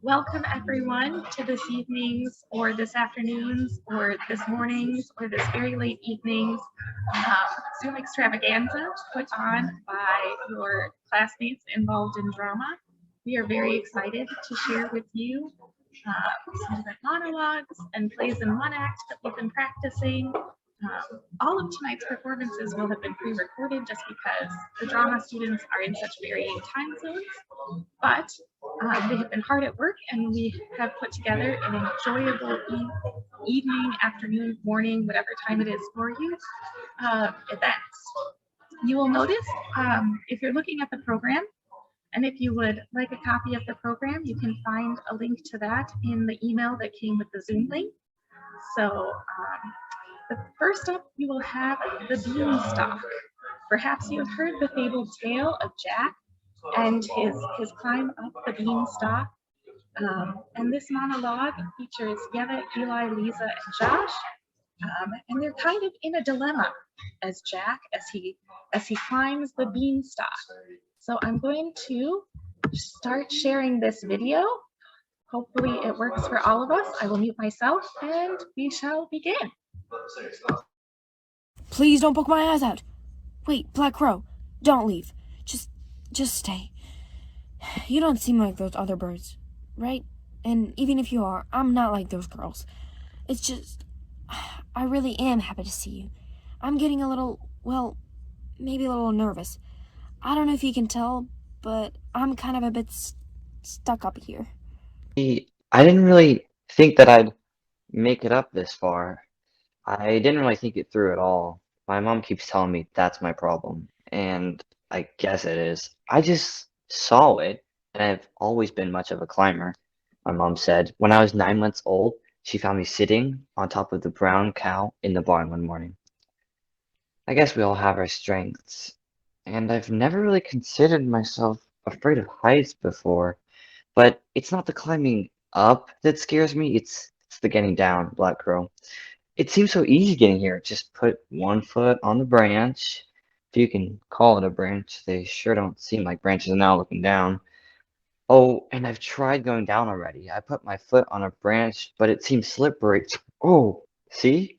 Welcome everyone to this evening's or this afternoon's or this morning's or this very late evening's Zoom extravaganza put on by your classmates involved in drama. We are very excited to share with you some different monologues and plays in one act that we've been practicing. All of tonight's performances will have been pre-recorded just because the drama students are in such varying time zones, but they have been hard at work and we have put together an enjoyable evening, afternoon, morning, whatever time it is for you, events. You will notice if you're looking at the program, and if you would like a copy of the program, you can find a link to that in the email that came with the Zoom link. So first up, we will have the Beanstalk. Perhaps you have heard the fabled tale of Jack and his climb up the beanstalk. And this monologue features Yeva, Eli, Leeza, and Josh. And they're kind of in a dilemma as Jack as he climbs the beanstalk. So I'm going to start sharing this video. Hopefully it works for all of us. I will mute myself and we shall begin. Please don't poke my eyes out. Wait, Black Crow, don't leave. Just stay. You don't seem like those other birds, right? And even if you are, I'm not like those girls. It's just, I really am happy to see you. I'm getting a little, well, maybe a little nervous. I don't know if you can tell, but I'm kind of a bit stuck up here. I didn't really think that I'd make it up this far. I didn't really think it through at all. My mom keeps telling me that's my problem, and I guess it is. I just saw it, and I've always been much of a climber. My mom said when I was 9 months old, she found me sitting on top of the brown cow in the barn one morning. I guess we all have our strengths, and I've never really considered myself afraid of heights before, but it's not the climbing up that scares me, it's the getting down, Black Crow. It seems so easy getting here. Just put one foot on the branch, if you can call it a branch. They sure don't seem like branches now looking down. Oh, and I've tried going down already. I put my foot on a branch, but it seems slippery. Oh, see?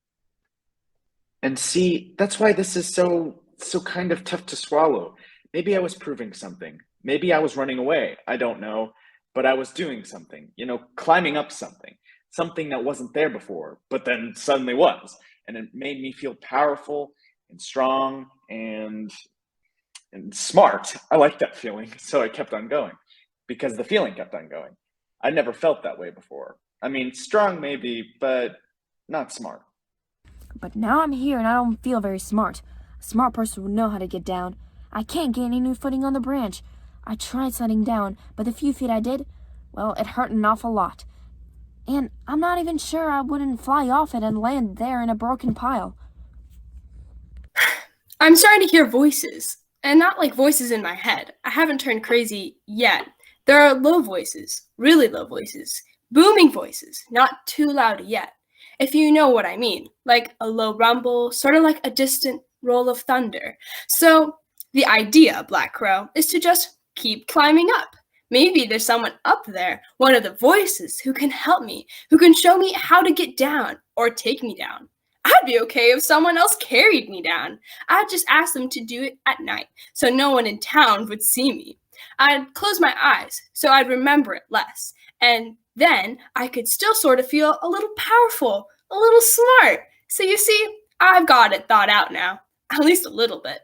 And see, that's why this is so kind of tough to swallow. Maybe I was proving something. Maybe I was running away. I don't know. But I was doing something, climbing up something that wasn't there before, but then suddenly was. And it made me feel powerful and strong and smart. I liked that feeling. So I kept on going because the feeling kept on going. I never felt that way before. I mean, strong maybe, but not smart. But now I'm here and I don't feel very smart. A smart person would know how to get down. I can't gain any footing on the branch. I tried sliding down, but the few feet I did, well, it hurt an awful lot. And I'm not even sure I wouldn't fly off it and land there in a broken pile. I'm starting to hear voices, and not like voices in my head. I haven't turned crazy yet. There are low voices, really low voices, booming voices, not too loud yet. If you know what I mean, like a low rumble, sort of like a distant roll of thunder. So the idea, Black Crow, is to just keep climbing up. Maybe there's someone up there, one of the voices, who can help me, who can show me how to get down or take me down. I'd be okay if someone else carried me down. I'd just ask them to do it at night so no one in town would see me. I'd close my eyes so I'd remember it less. And then I could still sort of feel a little powerful, a little smart. So you see, I've got it thought out now, at least a little bit.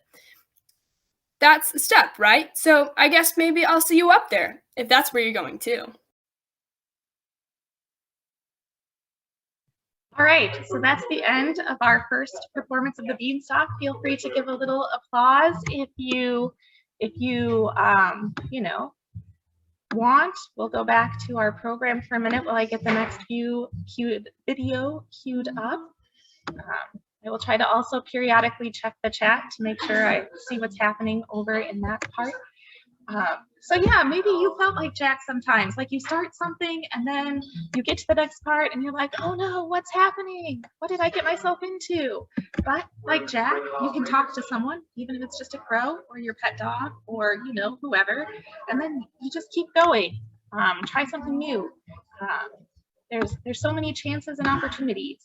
That's a step, right? So I guess maybe I'll see you up there, if that's where you're going too. All right, so that's the end of our first performance of the Beanstalk. Feel free to give a little applause if you want. We'll go back to our program for a minute while I get the next video queued up. I will try to also periodically check the chat to make sure I see what's happening over in that part. So yeah, maybe you felt like Jack sometimes, like you start something and then you get to the next part and you're like, oh no, what's happening? What did I get myself into? But like Jack, you can talk to someone, even if it's just a crow or your pet dog or, whoever, and then you just keep going. Try something new. There's so many chances and opportunities.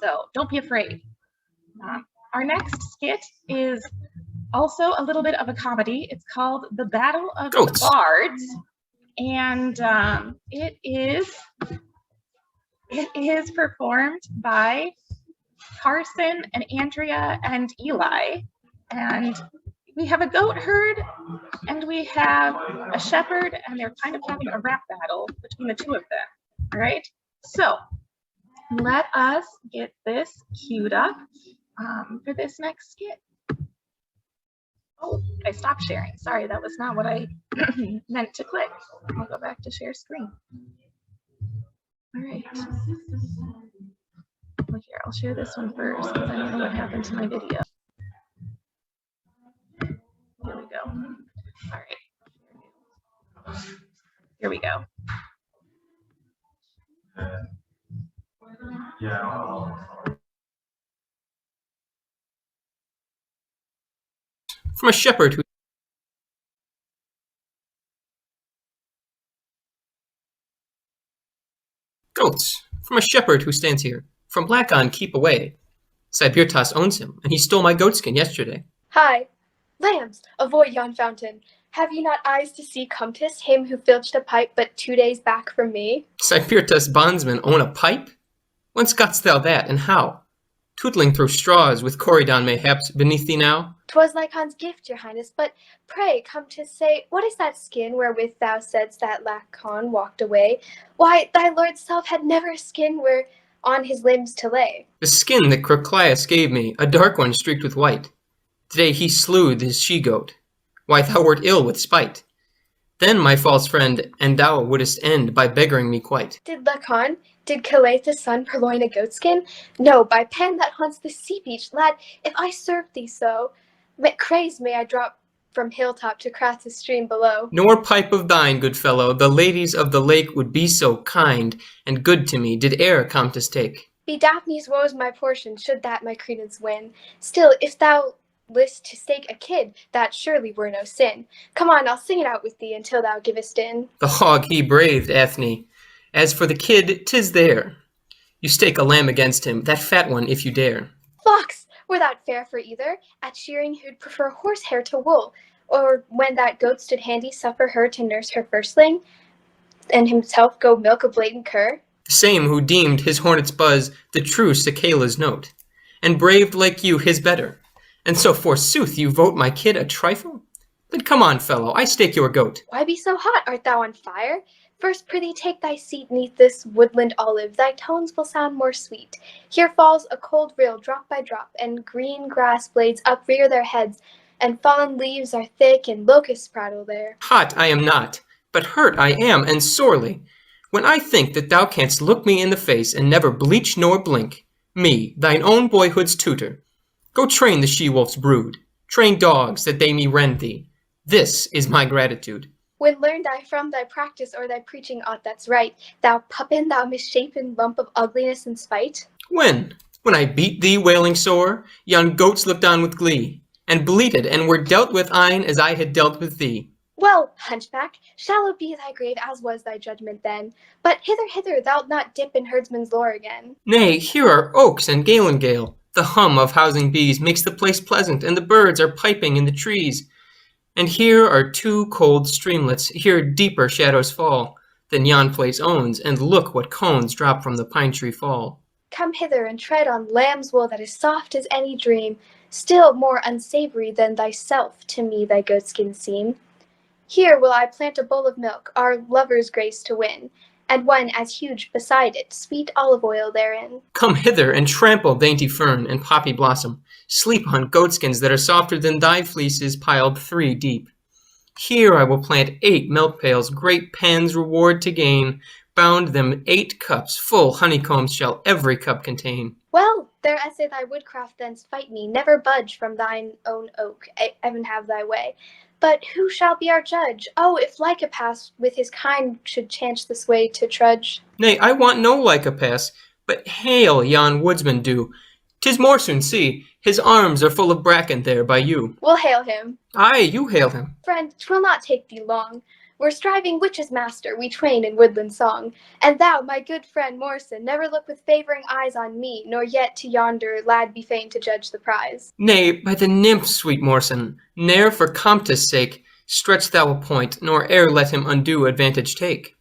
So don't be afraid. Our next skit is also a little bit of a comedy. It's called The Battle of Goats. the Bards. And it is performed by Carson and Andrea and Eli. And we have a goat herd and we have a shepherd, and they're kind of having a rap battle between the two of them. All right. So let us get this queued up for this next skit. Oh, I stopped sharing. Sorry, that was not what I meant to click. I'll go back to share screen. All right. Well, here, I'll share this one first because I don't know what happened to my video. Here we go. All right. Here we go. From a shepherd who Goats, from a shepherd who stands here. From Blackon keep away. Sibirtas owns him, and he stole my goatskin yesterday. Hi, lambs, avoid yon fountain. Have ye not eyes to see Comtis, him who filched a pipe but 2 days back from me? Sibirtas bondsmen own a pipe? Whence gotst thou that, and how? Tootling through straws with Corydon mayhaps beneath thee now? 'Twas Lycon's gift, your highness, but pray, Comtis, say, what is that skin wherewith thou saidst that Lacon walked away? Why, thy lord's self had never a skin where on his limbs to lay. The skin that Croclius gave me, a dark one streaked with white. Today he slew his she-goat. Why, thou wert ill with spite. Then, my false friend, and thou wouldst end by beggaring me quite. Did Lacon, did Calathus' son purloin a goatskin? No, by pen that haunts the sea beach, lad, if I served thee so, crazed may I drop from hilltop to Crath's stream below. Nor pipe of thine, good fellow, the ladies of the lake would be so kind and good to me, did e'er Comtis take. Be Daphne's woes my portion, should that my credence win. Still, if thou list to stake a kid, that surely were no sin. Come on, I'll sing it out with thee until thou givest in. The hog he braved, Athene. As for the kid, 'tis there. You stake a lamb against him, that fat one, if you dare. Flocks, were that fair for either? At shearing who'd prefer horsehair to wool? Or when that goat stood handy, suffer her to nurse her firstling, and himself go milk a blatant cur? The same who deemed his hornet's buzz the true cicala's note, and braved like you his better. And so forsooth you vote my kid a trifle? Then come on, fellow, I stake your goat. Why be so hot? Art thou on fire? First, prithee, take thy seat neath this woodland olive. Thy tones will sound more sweet. Here falls a cold rill, drop by drop, and green grass blades uprear their heads, and fallen leaves are thick, and locusts prattle there. Hot I am not, but hurt I am, and sorely, when I think that thou canst look me in the face and never bleach nor blink. Me, thine own boyhood's tutor. Go train the she-wolf's brood. Train dogs that they me rend thee. This is my gratitude. When learned I from thy practice or thy preaching aught that's right, thou puppin, thou misshapen lump of ugliness and spite? When I beat thee wailing sore, yon goats looked on with glee, and bleated, and were dealt with eyen as I had dealt with thee. Well, hunchback, shallow be thy grave as was thy judgment then, but hither, thou'lt not dip in herdsman's lore again. Nay, here are oaks and galingale. The hum of housing bees makes the place pleasant, and the birds are piping in the trees. And here are 2 cold streamlets, here deeper shadows fall than yon place owns, and look what cones drop from the pine tree fall. Come hither and tread on lamb's wool that is soft as any dream, still more unsavory than thyself to me thy goatskin seem. Here will I plant a bowl of milk, our lover's grace to win, and one as huge beside it, sweet olive oil therein. Come hither and trample dainty fern and poppy blossom. Sleep on goatskins that are softer than thy fleeces piled 3 deep. Here I will plant 8 milk pails, great pans reward to gain. Bound them 8 cups, full honeycombs shall every cup contain. Well, there essay thy woodcraft thence fight me, never budge from thine own oak, even have thy way. But who shall be our judge? Oh, if Lycopas with his kind should chance this way to trudge. Nay, I want no Lycopas, but hail yon woodsman do. 'Tis more soon, see, his arms are full of bracken there by you. We'll hail him. Aye, you hail him. Friend, 'twill not take thee long. We're striving witches' master, we twain in woodland song. And thou, my good friend Morson, never look with favouring eyes on me, nor yet to yonder lad be fain to judge the prize. Nay, by the nymph, sweet Morson, ne'er for Comtus' sake stretch thou a point, nor e'er let him undue advantage take.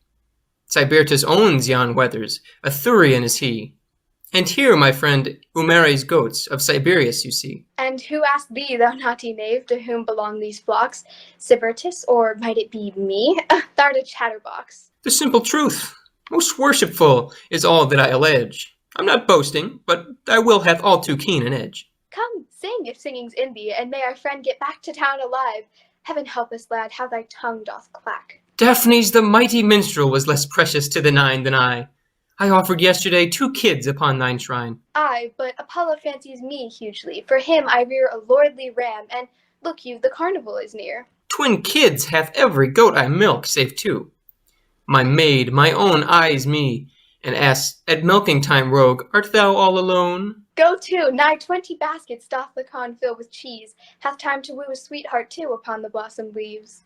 Sybertus owns yon weathers, a Thurian is he. And here, my friend, Umare's goats, of Siberius you see. And who asked thee, thou naughty knave, to whom belong these flocks? Sybertus, or might it be me? Thou'rt a chatterbox. The simple truth, most worshipful, is all that I allege. I'm not boasting, but thy will hath all too keen an edge. Come, sing, if singing's in thee, and may our friend get back to town alive. Heaven help us, lad, how thy tongue doth clack. Daphne's the mighty minstrel was less precious to the nine than I. I offered yesterday 2 kids upon thine shrine. Aye, but Apollo fancies me hugely. For him I rear a lordly ram, and look you, the carnival is near. Twin kids hath every goat I milk, save 2. My maid, my own, eyes me, and asks, at milking time, rogue, art thou all alone? Go to, nigh 20 baskets doth the con fill with cheese, hath time to woo a sweetheart too upon the blossomed leaves.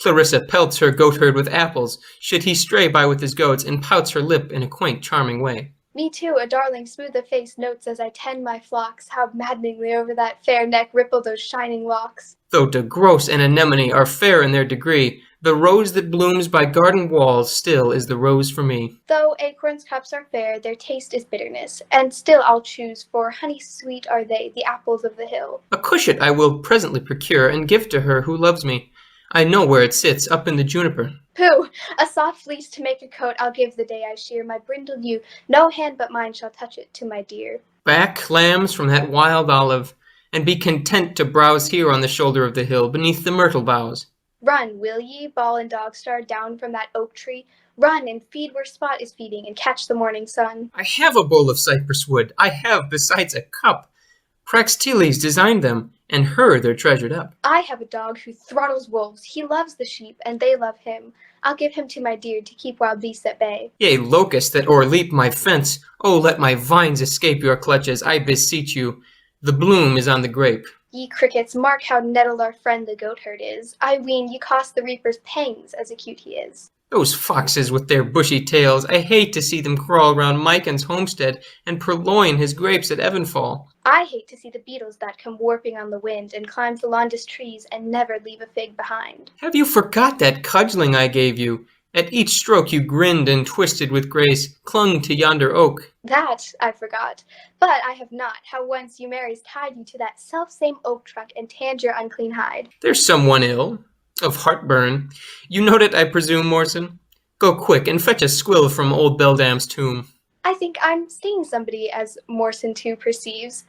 Clarissa pelts her goatherd with apples, should he stray by with his goats, and pouts her lip in a quaint, charming way. Me too, a darling smooth of face notes as I tend my flocks, how maddeningly over that fair neck ripple those shining locks. Though de gross and anemone are fair in their degree, the rose that blooms by garden walls still is the rose for me. Though acorns' cups are fair, their taste is bitterness, and still I'll choose, for honey sweet are they, the apples of the hill. A cushion I will presently procure, and give to her who loves me. I know where it sits, up in the juniper. Pooh! A soft fleece to make a coat I'll give the day I shear my brindle ewe, no hand but mine shall touch it to my dear. Back, lambs, from that wild olive, and be content to browse here on the shoulder of the hill, beneath the myrtle boughs. Run, will ye, ball and dog star, down from that oak tree? Run and feed where Spot is feeding, and catch the morning sun. I have a bowl of cypress wood, I have besides a cup. Praxiteles designed them, and her they're treasured up. I have a dog who throttles wolves, he loves the sheep, and they love him. I'll give him to my dear to keep wild beasts at bay. Yea, locusts that o'erleap my fence, oh, let my vines escape your clutches, I beseech you. The bloom is on the grape. Ye crickets, mark how nettled our friend the goatherd is. I ween ye cost the reapers pangs, as acute he is. Those foxes with their bushy tails, I hate to see them crawl round Mican's homestead and purloin his grapes at Evanfall. I hate to see the beetles that come warping on the wind and climb the longest trees and never leave a fig behind. Have you forgot that cudgeling I gave you? At each stroke you grinned and twisted with grace, clung to yonder oak. That I forgot, but I have not how once Eumeres tied you to that self-same oak trunk and tanned your unclean hide. There's someone ill, of heartburn. You note it, I presume, Morson? Go quick and fetch a squill from old Beldam's tomb. I think I'm seeing somebody, as Morson too perceives.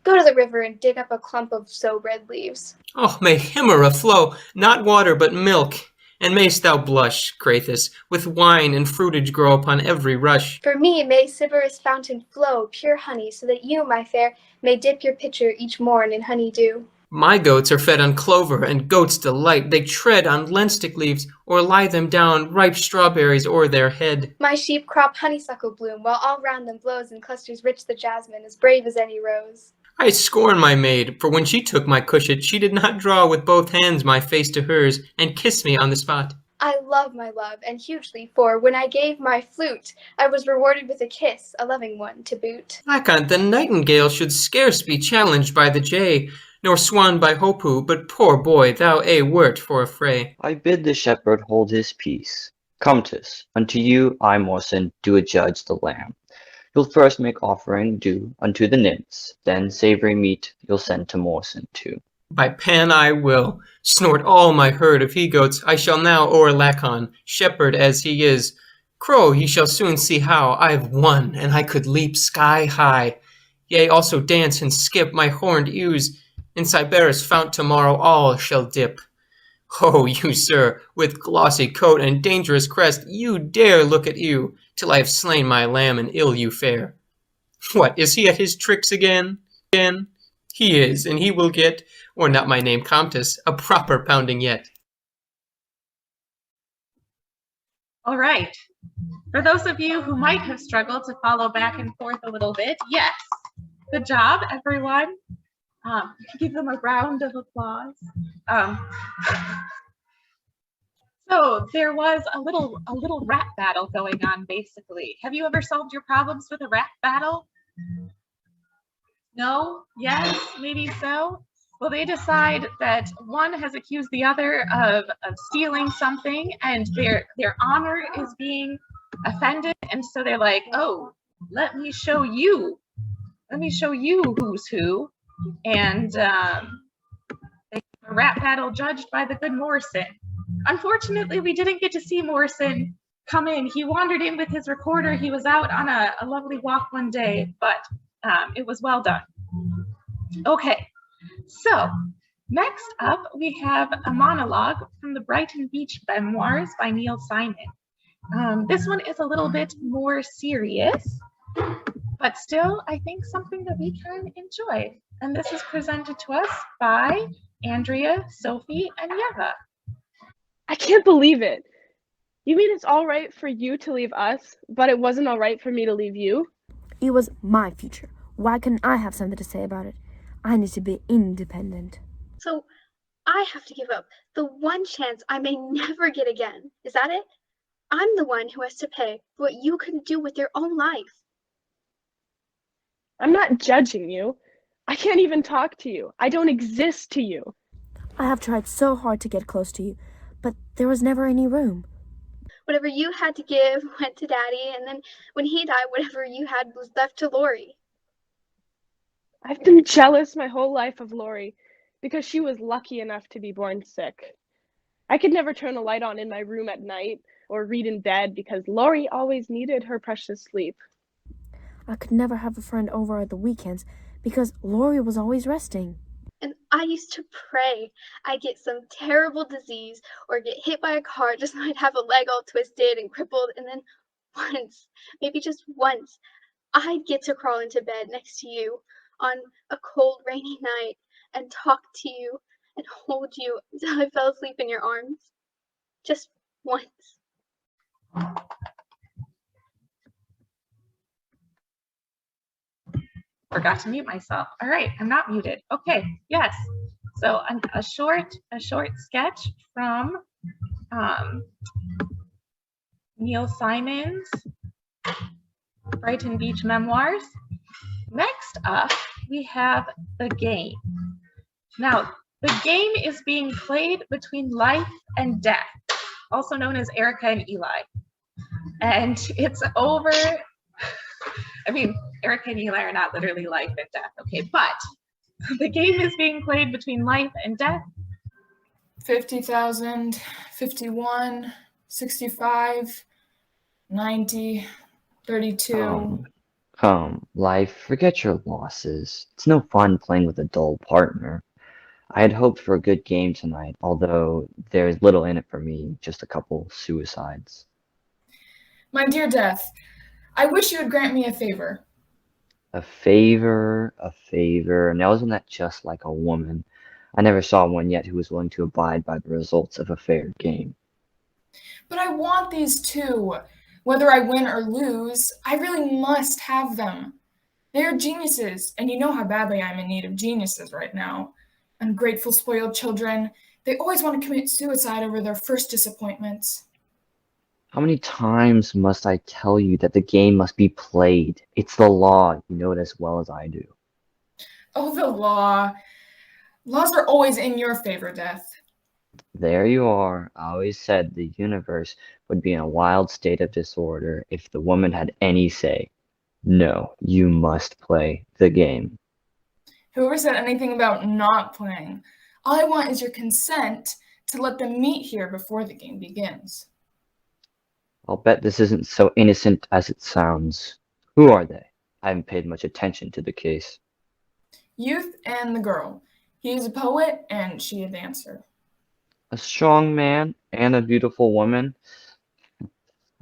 Go to the river and dig up a clump of sow red leaves. Oh, may Himera flow, not water but milk. And mayst thou blush, Crathis, with wine and fruitage grow upon every rush. For me may Sybaris fountain flow pure honey, so that you, my fair, may dip your pitcher each morn in honey dew. My goats are fed on clover, and goats delight. They tread on lenstick leaves, or lie them down ripe strawberries o'er their head. My sheep crop honeysuckle bloom, while all round them blows in clusters rich the jasmine, as brave as any rose. I scorn my maid, for when she took my cushion, she did not draw with both hands my face to hers, and kiss me on the spot. I love my love, and hugely, for when I gave my flute, I was rewarded with a kiss, a loving one, to boot. Lacon, the nightingale should scarce be challenged by the jay, nor swan by Hopu, but poor boy, thou wert for a fray. I bid the shepherd hold his peace. Comtus, unto you I, Morson, do adjudge the lamb. You'll first make offering due unto the nymphs, then savory meat you'll send to Morson too. By Pan I will snort all my herd of he-goats. I shall now o'er Lacon, shepherd as he is. Crow, ye shall soon see how I've won, and I could leap sky high. Yea, also dance and skip my horned ewes. In Sybaris fount tomorrow all shall dip. Oh, you, sir, with glossy coat and dangerous crest, you dare look at you, till I have slain my lamb and ill you fare. What, is he at his tricks again? He is, and he will get, or not my name Comtus, a proper pounding yet. All right. For those of you who might have struggled to follow back and forth a little bit, yes, good job, everyone. You can give them a round of applause. So there was a little rap battle going on, basically. Have you ever solved your problems with a rap battle? No? Yes? Maybe so? Well, they decide that one has accused the other of stealing something, and their honor is being offended, and so they're like, oh, let me show you who's who. And they have a rap battle judged by the good Morrison. Unfortunately, we didn't get to see Morrison come in. He wandered in with his recorder. He was out on a lovely walk one day, but it was well done. Okay, so next up we have a monologue from the Brighton Beach Memoirs by Neil Simon. This one is a little bit more serious, but still, I think something that we can enjoy. And this is presented to us by Andrea, Sophie, and Yeva. I can't believe it. You mean it's all right for you to leave us, but it wasn't all right for me to leave you? It was my future. Why couldn't I have something to say about it? I need to be independent. So I have to give up the one chance I may never get again. Is that it? I'm the one who has to pay for what you couldn't do with your own life. I'm not judging you. I can't even talk to you. I don't exist to you. I have tried so hard to get close to you, but there was never any room. Whatever you had to give went to Daddy, and then when he died, whatever you had was left to Lori. I've been jealous my whole life of Lori because she was lucky enough to be born sick. I could never turn a light on in my room at night or read in bed because Lori always needed her precious sleep. I could never have a friend over at the weekends because Lori was always resting. And I used to pray I'd get some terrible disease or get hit by a car just so I'd have a leg all twisted and crippled, and then once, maybe just once, I'd get to crawl into bed next to you on a cold, rainy night and talk to you and hold you until I fell asleep in your arms. Just once. Forgot to mute myself. All right, I'm not muted. Okay, yes. So a short sketch from Neil Simon's Brighton Beach Memoirs. Next up, we have the game. Now, the game is being played between life and death, also known as Erika and Eli. And it's over. I mean, Erika and Eli are not literally life and death, okay? But the game is being played between life and death. 50,000, 51, 65, 90, 32. Come, life, forget your losses. It's no fun playing with a dull partner. I had hoped for a good game tonight, although there's little in it for me, just a couple suicides. My dear Death, I wish you would grant me a favor. A favor, now isn't that just like a woman? I never saw one yet who was willing to abide by the results of a fair game. But I want these two. Whether I win or lose, I really must have them. They are geniuses, and you know how badly I'm in need of geniuses right now. Ungrateful, spoiled children. They always want to commit suicide over their first disappointments. How many times must I tell you that the game must be played? It's the law. You know it as well as I do. Oh, the law. Laws are always in your favor, Death. There you are. I always said the universe would be in a wild state of disorder if the woman had any say. No, you must play the game. Whoever said anything about not playing? All I want is your consent to let them meet here before the game begins. I'll bet this isn't so innocent as it sounds. Who are they? I haven't paid much attention to the case. Youth and the girl. He is a poet and she a dancer. A strong man and a beautiful woman?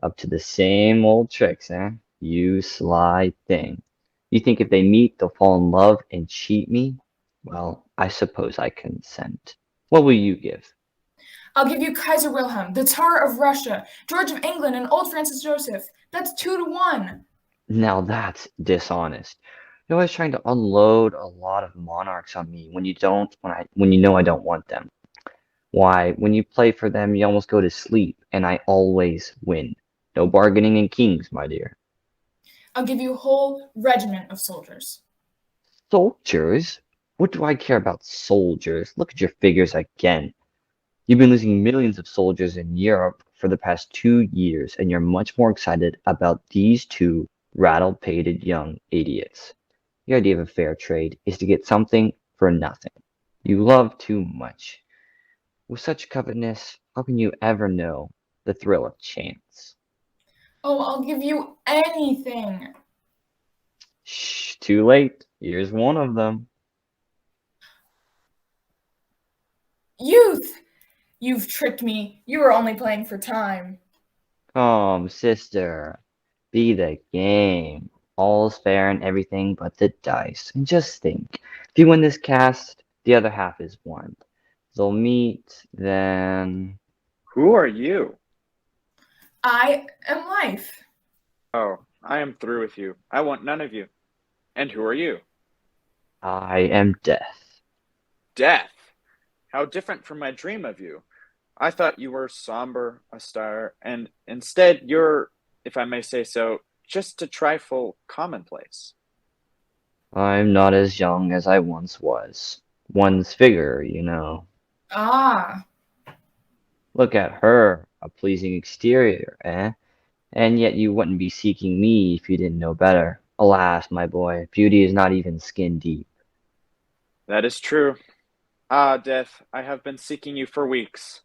Up to the same old tricks, eh? You sly thing. You think if they meet, they'll fall in love and cheat me? Well, I suppose I consent. What will you give? I'll give you Kaiser Wilhelm, the Tsar of Russia, George of England, and old Francis Joseph. That's 2-1. Now that's dishonest. You're always trying to unload a lot of monarchs on me when you know I don't want them. Why, when you play for them, you almost go to sleep, and I always win. No bargaining in kings, my dear. I'll give you a whole regiment of soldiers. Soldiers? What do I care about soldiers? Look at your figures again. You've been losing millions of soldiers in Europe for the past 2 years, and you're much more excited about these two rattle-pated young idiots. The idea of a fair trade is to get something for nothing. You love too much. With such covetousness, how can you ever know the thrill of chance? Oh, I'll give you anything. Shh, too late. Here's one of them. Youth! You've tricked me. You were only playing for time. Come, sister. Be the game. All's fair and everything but the dice. And just think, if you win this cast, the other half is won. They'll meet, then... Who are you? I am life. Oh, I am through with you. I want none of you. And who are you? I am death. Death. How different from my dream of you. I thought you were somber, austere, and instead you're, if I may say so, just a trifle commonplace. I'm not as young as I once was. One's figure, you know. Ah, Look at her, a pleasing exterior, eh? And yet you wouldn't be seeking me if you didn't know better. Alas, my boy, beauty is not even skin deep. That is true. Ah, Death, I have been seeking you for weeks.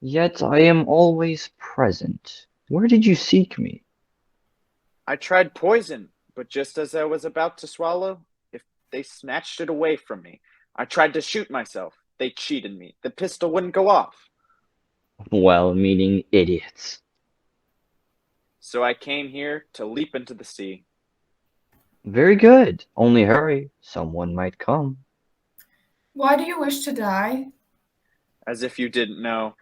Yet I am always present. Where did you seek me? I tried poison, but just as I was about to swallow, if they snatched it away from me. I tried to shoot myself. They cheated me. The pistol wouldn't go off. Well-meaning idiots. So I came here to leap into the sea. Very good. Only hurry. Someone might come. why do you wish to die? As if you didn't know.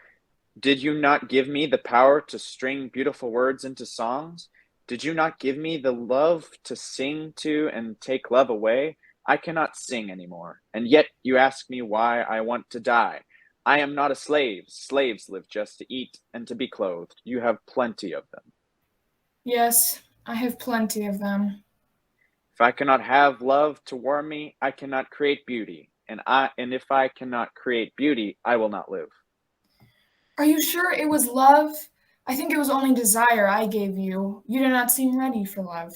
Did you not give me the power to string beautiful words into songs? Did you not give me the love to sing to and take love away? I cannot sing anymore. And yet you ask me why I want to die. I am not a slave. Slaves live just to eat and to be clothed. You have plenty of them. Yes, I have plenty of them. If I cannot have love to warm me, I cannot create beauty. And if I cannot create beauty, I will not live. Are you sure it was love? I think it was only desire I gave you. You do not seem ready for love.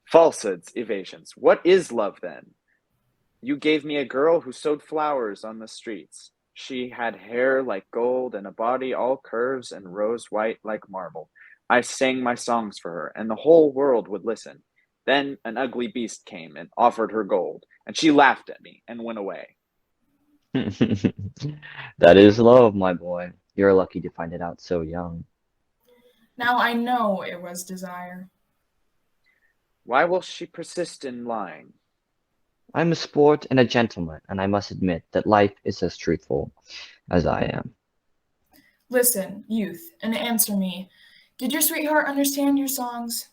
Falsehoods, evasions. What is love then? You gave me a girl who sowed flowers on the streets. She had hair like gold and a body all curves and rose white like marble. I sang my songs for her, and the whole world would listen. Then an ugly beast came and offered her gold, and she laughed at me and went away. That is love, my boy. You're lucky to find it out so young. Now I know it was desire. Why will she persist in lying? I'm a sport and a gentleman, and I must admit that life is as truthful as I am. Listen, youth, and answer me. Did your sweetheart understand your songs?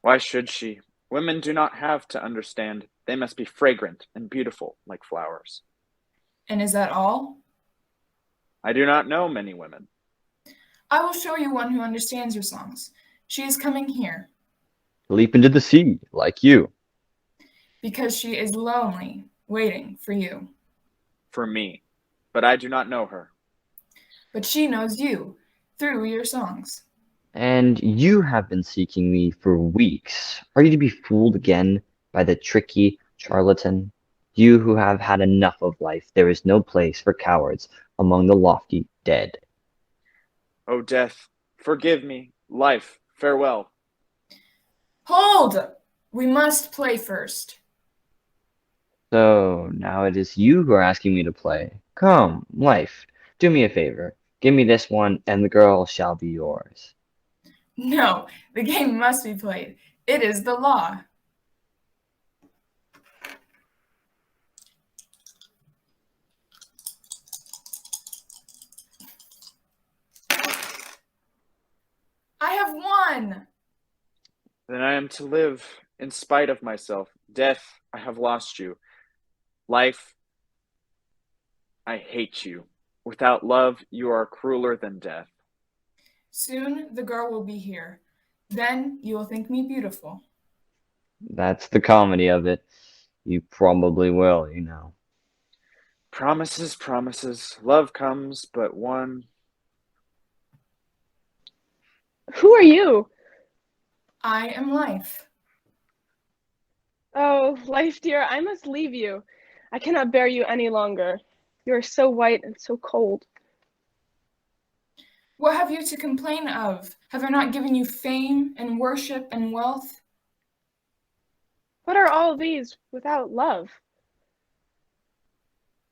Why should she? Women do not have to understand. They must be fragrant and beautiful like flowers. And is that all? I do not know many women. I will show you one who understands your songs. She is coming here. Leap into the sea, like you. Because she is lonely, waiting for you. For me. But I do not know her. But she knows you, through your songs. And you have been seeking me for weeks. Are you to be fooled again by the tricky charlatan? You who have had enough of life, there is no place for cowards among the lofty dead. O death, forgive me. Life, farewell. Hold! We must play first. So now it is you who are asking me to play. Come, life, do me a favor. Give me this one, and the girl shall be yours. No, the game must be played. It is the law. I have won! Then I am to live in spite of myself. Death, I have lost you. Life, I hate you. Without love, you are crueler than death. Soon the girl will be here. Then you will think me beautiful. That's the comedy of it. You probably will, you know. Promises, promises. Love comes but one. Who are you? I am life. Oh, life dear, I must leave you. I cannot bear you any longer. You are so white and so cold. What have you to complain of? Have I not given you fame and worship and wealth? What are all these without love?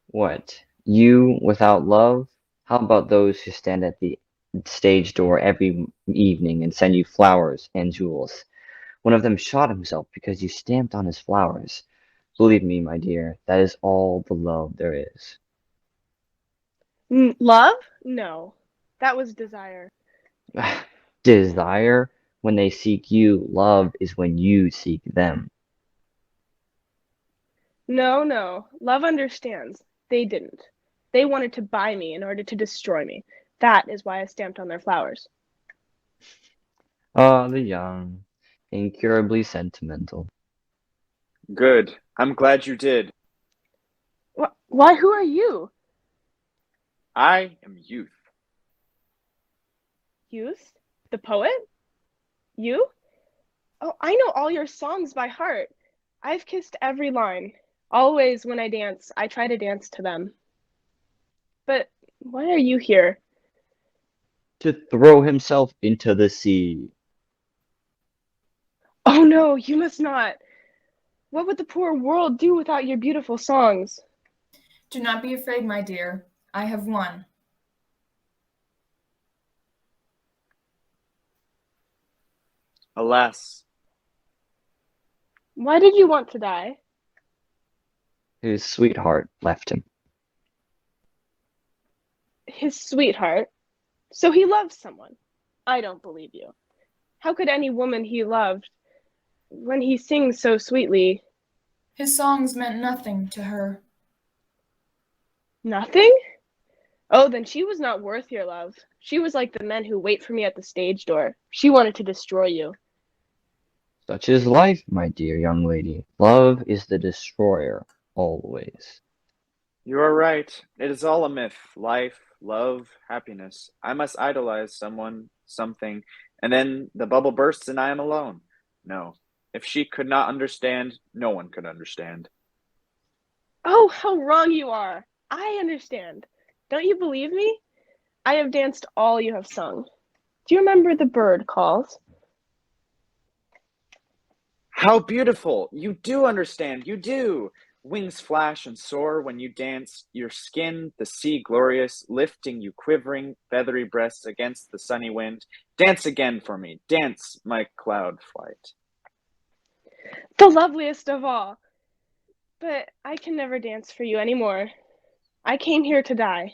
What? You without love? How about those who stand at the stage door every evening and send you flowers and jewels? One of them shot himself because you stamped on his flowers. Believe me, my dear, that is all the love there is. Love? No, that was desire. Desire? When they seek you, love is when you seek them. No, no, love understands. They didn't. They wanted to buy me in order to destroy me. That is why I stamped on their flowers. Ah, the young, incurably sentimental. Good. I'm glad you did. Why, who are you? I am youth. Youth? The poet? You? Oh, I know all your songs by heart. I've kissed every line. Always when I dance, I try to dance to them. But why are you here? To throw himself into the sea. Oh no, you must not. What would the poor world do without your beautiful songs? Do not be afraid, my dear. I have won. Alas. Why did you want to die? His sweetheart left him. His sweetheart? So he loves someone. I don't believe you. How could any woman he loved, when he sings so sweetly? His songs meant nothing to her. Nothing? Oh, then she was not worth your love. She was like the men who wait for me at the stage door. She wanted to destroy you. Such is life, my dear young lady. Love is the destroyer, always. You are right. It is all a myth. Life, love, happiness. I must idolize someone, something, and then the bubble bursts and I am alone. No. If she could not understand, no one could understand. Oh, how wrong you are. I understand. Don't you believe me? I have danced all you have sung. Do you remember the bird calls? How beautiful! You do understand, you do! Wings flash and soar when you dance, your skin, the sea glorious, lifting you quivering, feathery breasts against the sunny wind. Dance again for me, dance, my cloud flight. The loveliest of all. But I can never dance for you anymore. I came here to die.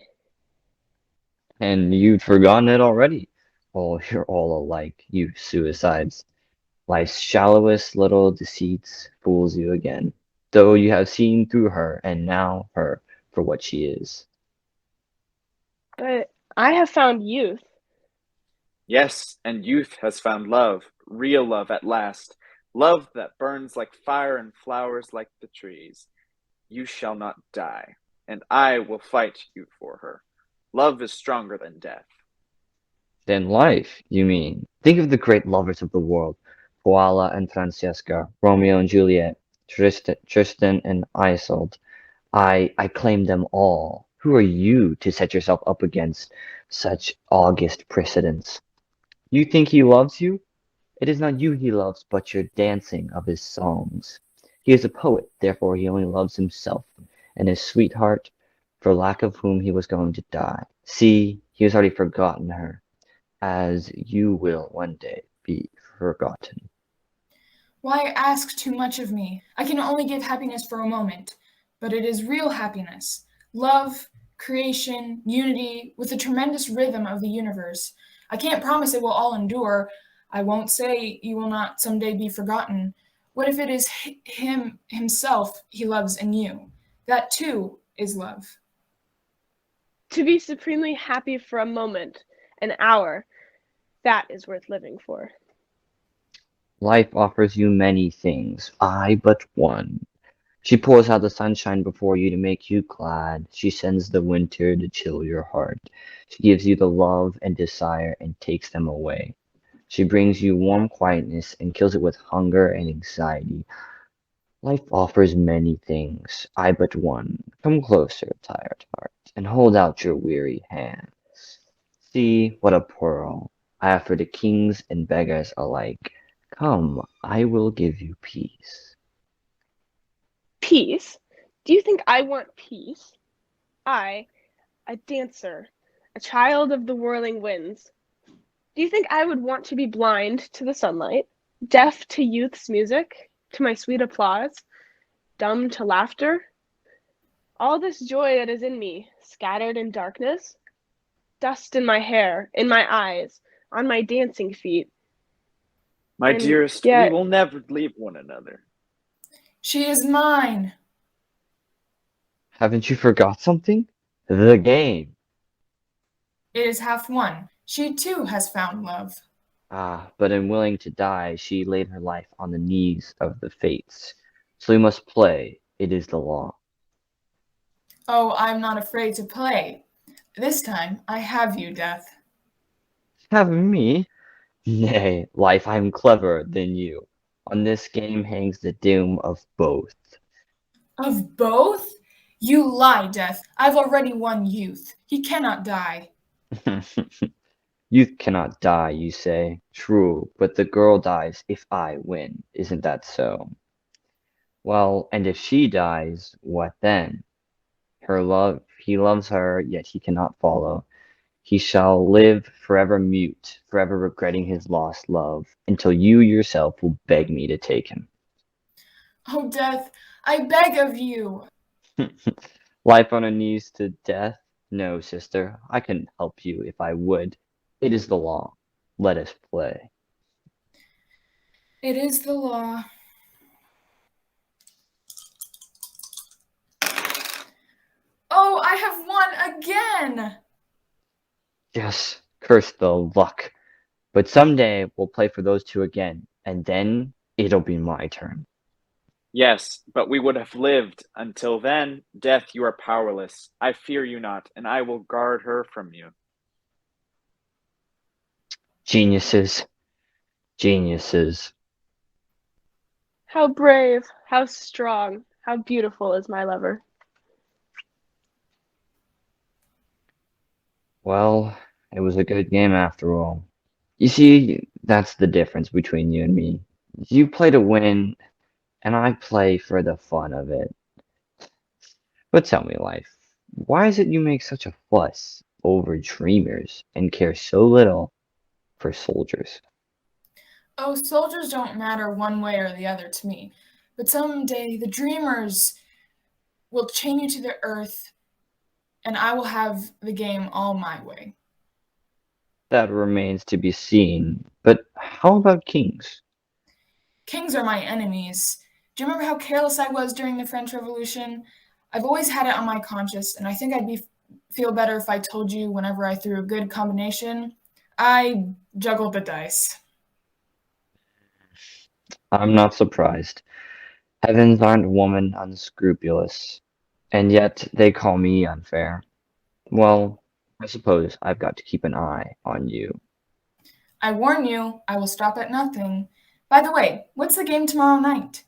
And you'd forgotten it already. Oh, you're all alike, you suicides. Life's shallowest little deceits fools you again, though you have seen through her and now her for what she is. But I have found youth. Yes, and youth has found love, real love at last. Love that burns like fire and flowers like the trees. You shall not die, and I will fight you for her. Love is stronger than death. Then life, you mean? Think of the great lovers of the world. Paola and Francesca, Romeo and Juliet, Tristan and Isolde. I claim them all. Who are you to set yourself up against such august precedents? You think he loves you? It is not you he loves, but your dancing of his songs. He is a poet, therefore he only loves himself and his sweetheart, for lack of whom he was going to die. See, he has already forgotten her, as you will one day be forgotten. Why ask too much of me? I can only give happiness for a moment, but it is real happiness. Love, creation, unity, with the tremendous rhythm of the universe. I can't promise it will all endure. I won't say you will not someday be forgotten. What if it is him himself he loves in you? That too is love. To be supremely happy for a moment, an hour, that is worth living for. Life offers you many things, I but one. She pours out the sunshine before you to make you glad. She sends the winter to chill your heart. She gives you the love and desire and takes them away. She brings you warm quietness and kills it with hunger and anxiety. Life offers many things, I but one. Come closer, tired heart, and hold out your weary hands. See what a pearl I offer to kings and beggars alike. Come, I will give you peace. Peace? Do you think I want peace? I, a dancer, a child of the whirling winds. Do you think I would want to be blind to the sunlight, deaf to youth's music, to my sweet applause, dumb to laughter? All this joy that is in me, scattered in darkness? Dust in my hair, in my eyes, on my dancing feet. My And dearest, yet- we will never leave one another. She is mine. Haven't you forgot something? The game. It is half won. She too has found love. Ah, but unwilling to die, she laid her life on the knees of the fates. So we must play. It is the law. Oh, I'm not afraid to play. This time I have you, Death. Having me? Nay, life, I am cleverer than you. On this game hangs the doom of both. Of both? You lie, Death. I've already won youth. He cannot die. Youth cannot die, you say. True, but the girl dies if I win. Isn't that so? Well, and if she dies, what then? He loves her, yet he cannot follow. He shall live forever mute, forever regretting his lost love, until you yourself will beg me to take him. Oh, Death, I beg of you. Life on her knees to death? No, sister, I couldn't help you if I would. It is the law. Let us play. It is the law. Oh, I have won again! Yes, curse the luck. But someday we'll play for those two again, and then it'll be my turn. Yes, but we would have lived. Until then, Death, you are powerless. I fear you not, and I will guard her from you. Geniuses. Geniuses. How brave, how strong, how beautiful is my lover. Well, it was a good game after all. You see, that's the difference between you and me. You play to win, and I play for the fun of it. But tell me, Life, why is it you make such a fuss over dreamers and care so little for soldiers? Oh, soldiers don't matter one way or the other to me. But someday the dreamers will chain you to the earth, and I will have the game all my way. That remains to be seen. But how about kings? Kings are my enemies. Do you remember how careless I was during the French Revolution? I've always had it on my conscience, and I think I'd feel better if I told you whenever I threw a good combination. I juggled the dice. I'm not surprised. Heavens aren't woman unscrupulous, and yet they call me unfair. Well, I suppose I've got to keep an eye on you. I warn you, I will stop at nothing. By the way, what's the game tomorrow night?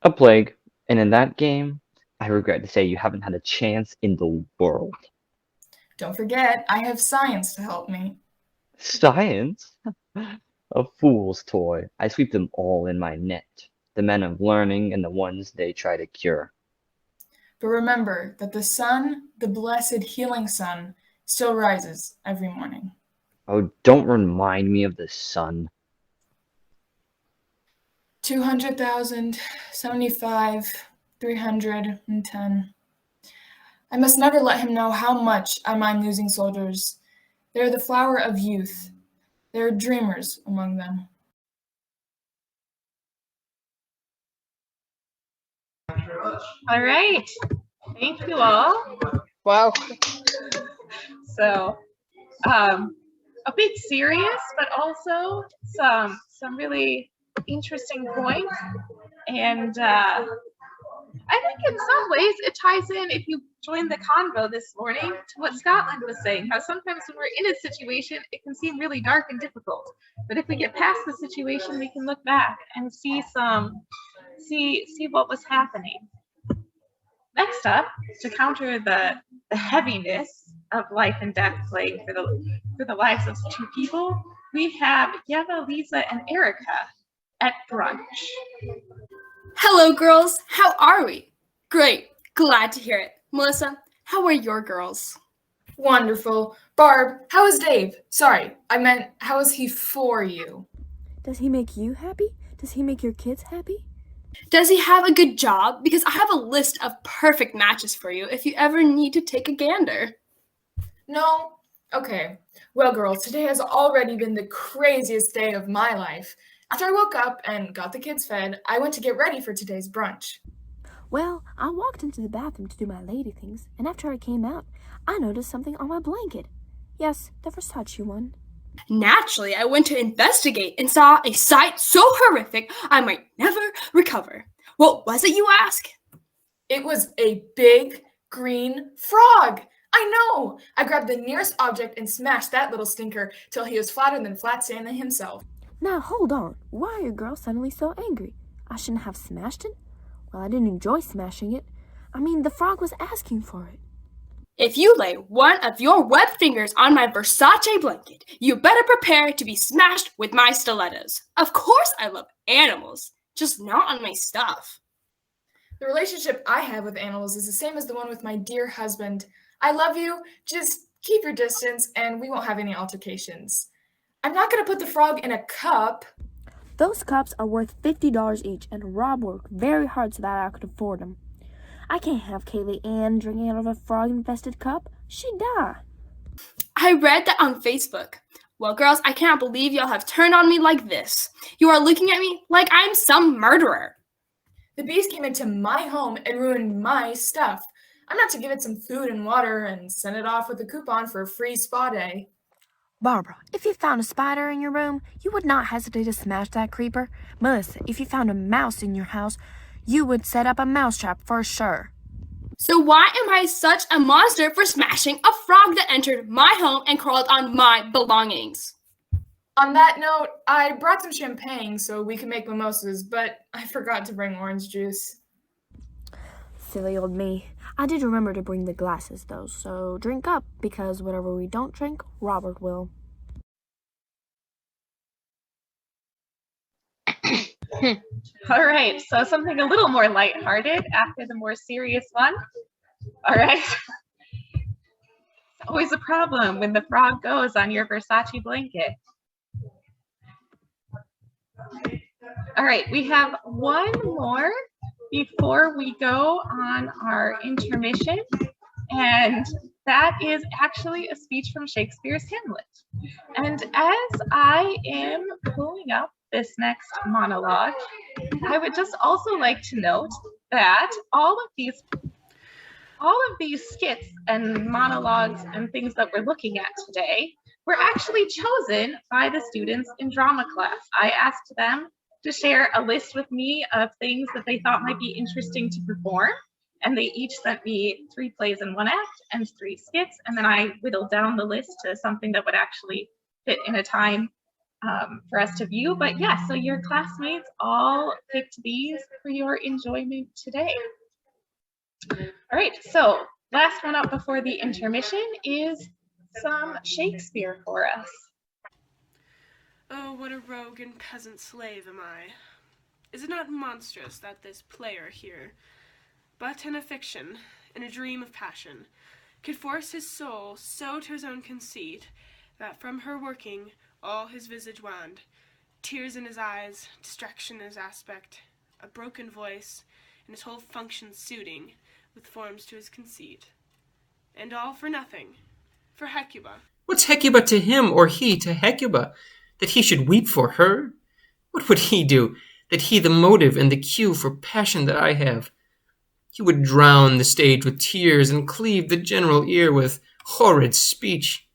A plague, and in that game, I regret to say you haven't had a chance in the world. Don't forget, I have science to help me. Science? A fool's toy. I sweep them all in my net. The men of learning and the ones they try to cure. But remember that the sun, the blessed healing sun, still rises every morning. Oh, don't remind me of the sun. 200,000, 75, 310. I must never let him know how much I mind losing soldiers. They are the flower of youth. There are dreamers among them. All right. Thank you all. Wow. So a bit serious, but also some really interesting points. And I think in some ways it ties in, if you join the convo this morning, to what Scotland was saying, how sometimes when we're in a situation, it can seem really dark and difficult. But if we get past the situation, we can look back and see what was happening. Next up, to counter the heaviness of life and death playing for the lives of two people, we have Yeva, Leeza, and Erika at Brunch. Hello, girls. How are we? Great. Glad to hear it. Melissa, how are your girls? Wonderful. Barb, how is Dave? Sorry, I meant, how is he for you? Does he make you happy? Does he make your kids happy? Does he have a good job? Because I have a list of perfect matches for you if you ever need to take a gander. No? Okay. Well, girls, today has already been the craziest day of my life. After I woke up and got the kids fed, I went to get ready for today's brunch. Well, I walked into the bathroom to do my lady things, and after I came out, I noticed something on my blanket. Yes, the Versace one. Naturally, I went to investigate and saw a sight so horrific I might never recover. What was it, you ask? It was a big green frog. I know! I grabbed the nearest object and smashed that little stinker till he was flatter than flat sand himself. Now, hold on. Why are your girls suddenly so angry? I shouldn't have smashed it? Well, I didn't enjoy smashing it. I mean, the frog was asking for it. If you lay one of your webbed fingers on my Versace blanket, you better prepare to be smashed with my stilettos. Of course I love animals, just not on my stuff. The relationship I have with animals is the same as the one with my dear husband. I love you, just keep your distance and we won't have any altercations. I'm not going to put the frog in a cup. Those cups are worth $50 each, and Rob worked very hard so that I could afford them. I can't have Kaylee Ann drinking out of a frog-infested cup. She'd die. I read that on Facebook. Well, girls, I cannot believe y'all have turned on me like this. You are looking at me like I'm some murderer. The bees came into my home and ruined my stuff. I'm not to give it some food and water and send it off with a coupon for a free spa day. Barbara, if you found a spider in your room, you would not hesitate to smash that creeper. Melissa, if you found a mouse in your house, you would set up a mousetrap for sure. So why am I such a monster for smashing a frog that entered my home and crawled on my belongings? On that note, I brought some champagne so we can make mimosas, but I forgot to bring orange juice. Silly old me. I did remember to bring the glasses, though, so drink up, because whatever we don't drink, Robert will. All right, so something a little more lighthearted after the more serious one. All right. It's always a problem when the frog goes on your Versace blanket. All right, we have one more before we go on our intermission, and that is actually a speech from Shakespeare's Hamlet. And as I am pulling up this next monologue, I would just also like to note that all of these skits and monologues and things that we're looking at today were actually chosen by the students in drama class. I asked them to share a list with me of things that they thought might be interesting to perform. And they each sent me 3 plays in 1 act and 3 skits. And then I whittled down the list to something that would actually fit in a time for us to view. But yeah, so your classmates all picked these for your enjoyment today. All right, so last one up before the intermission is some Shakespeare for us. Oh, what a rogue and peasant slave am I. Is it not monstrous that this player here, but in a fiction, in a dream of passion, could force his soul so to his own conceit, that from her working all his visage waned, tears in his eyes, distraction in his aspect, a broken voice, and his whole function suiting with forms to his conceit. And all for nothing, for Hecuba. What's Hecuba to him, or he to Hecuba? That he should weep for her? What would he do, that he the motive and the cue for passion that I have? He would drown the stage with tears and cleave the general ear with Horrid speech,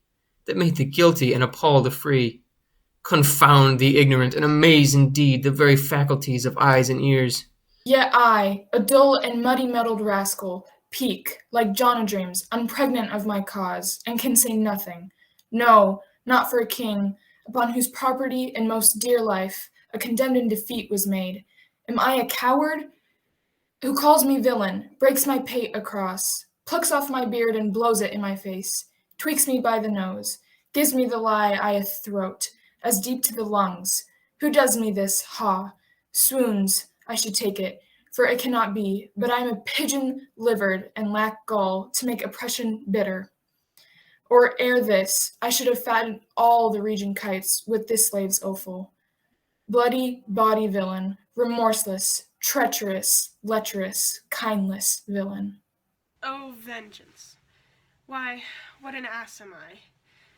that made the guilty and appall the free. Confound the ignorant, and amaze indeed the very faculties of eyes and ears. Yet I, a dull and muddy-muddled rascal, peak, like Jonadrims, unpregnant of my cause, and can say nothing. No, not for a king, upon whose property and most dear life a condemned in defeat was made. Am I a coward? Who calls me villain, breaks my pate across, plucks off my beard and blows it in my face, tweaks me by the nose, gives me the lie I a throat, as deep to the lungs. Who does me this, ha? Swoons, I should take it, for it cannot be, but I am a pigeon-livered and lack gall to make oppression bitter. Or ere this, I should have fattened all the region kites with this slave's offal. Bloody body villain, remorseless, treacherous, lecherous, kindless villain. Oh, vengeance! Why, what an ass am I!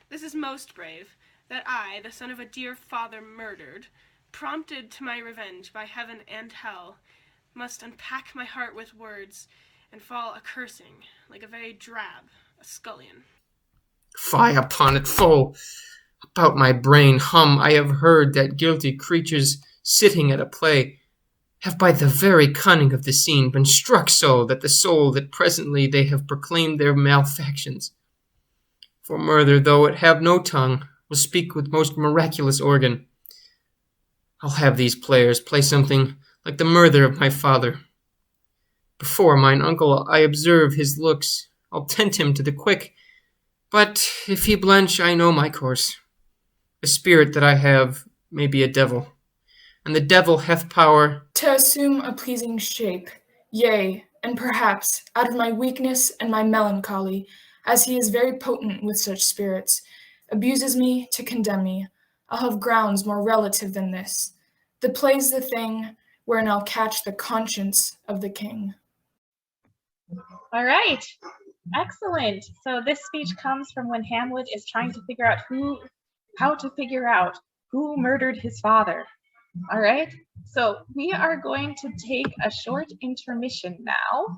This is most brave, that I, the son of a dear father murdered, prompted to my revenge by heaven and hell, must unpack my heart with words, and fall a-cursing, like a very drab, a scullion. Fie upon it, foe! About my brain hum, I have heard that guilty creatures, sitting at a play, have by the very cunning of the scene been struck so that the soul that presently they have proclaimed their malefactions. For murder, though it have no tongue, will speak with most miraculous organ. I'll have these players play something like the murder of my father. Before mine uncle I observe his looks, I'll tempt him to the quick, but if he blench, I know my course. The spirit that I have may be a devil, and the devil hath power to assume a pleasing shape, yea, and perhaps, out of my weakness and my melancholy, as he is very potent with such spirits, abuses me to condemn me. I'll have grounds more relative than this. The play's the thing wherein I'll catch the conscience of the king. All right. Excellent. So this speech comes from when Hamlet is trying to figure out how to figure out who murdered his father. All right. So we are going to take a short intermission now.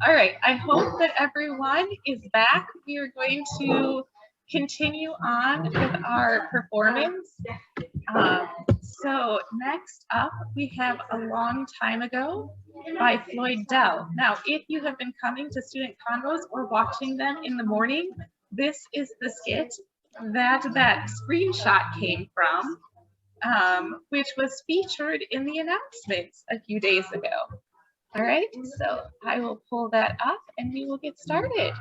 All right. I hope that everyone is back. We are going to continue on with our performance. So next up, we have A Long Time Ago by Floyd Dell. Now, if you have been coming to student convos or watching them in the morning, this is the skit that screenshot came from, which was featured in the announcements a few days ago. All right, so I will pull that up and we will get started.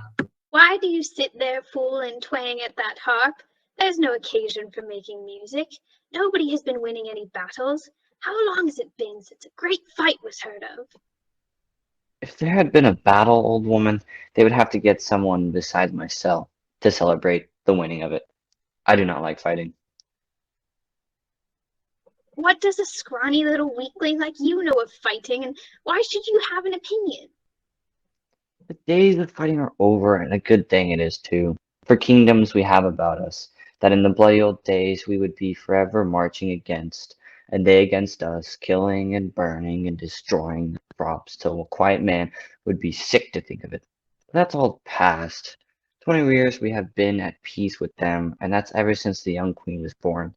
Why do you sit there, fool, and twang at that harp? There's no occasion for making music. Nobody has been winning any battles. How long has it been since a great fight was heard of? If there had been a battle, old woman, they would have to get someone besides myself to celebrate the winning of it. I do not like fighting. What does a scrawny little weakling like you know of fighting, and why should you have an opinion? The days of fighting are over, and a good thing it is, too. For kingdoms we have about us, that in the bloody old days we would be forever marching against, and they against us, killing and burning and destroying the crops, till a quiet man would be sick to think of it. But that's all past. 20 years we have been at peace with them, and that's ever since the young queen was born,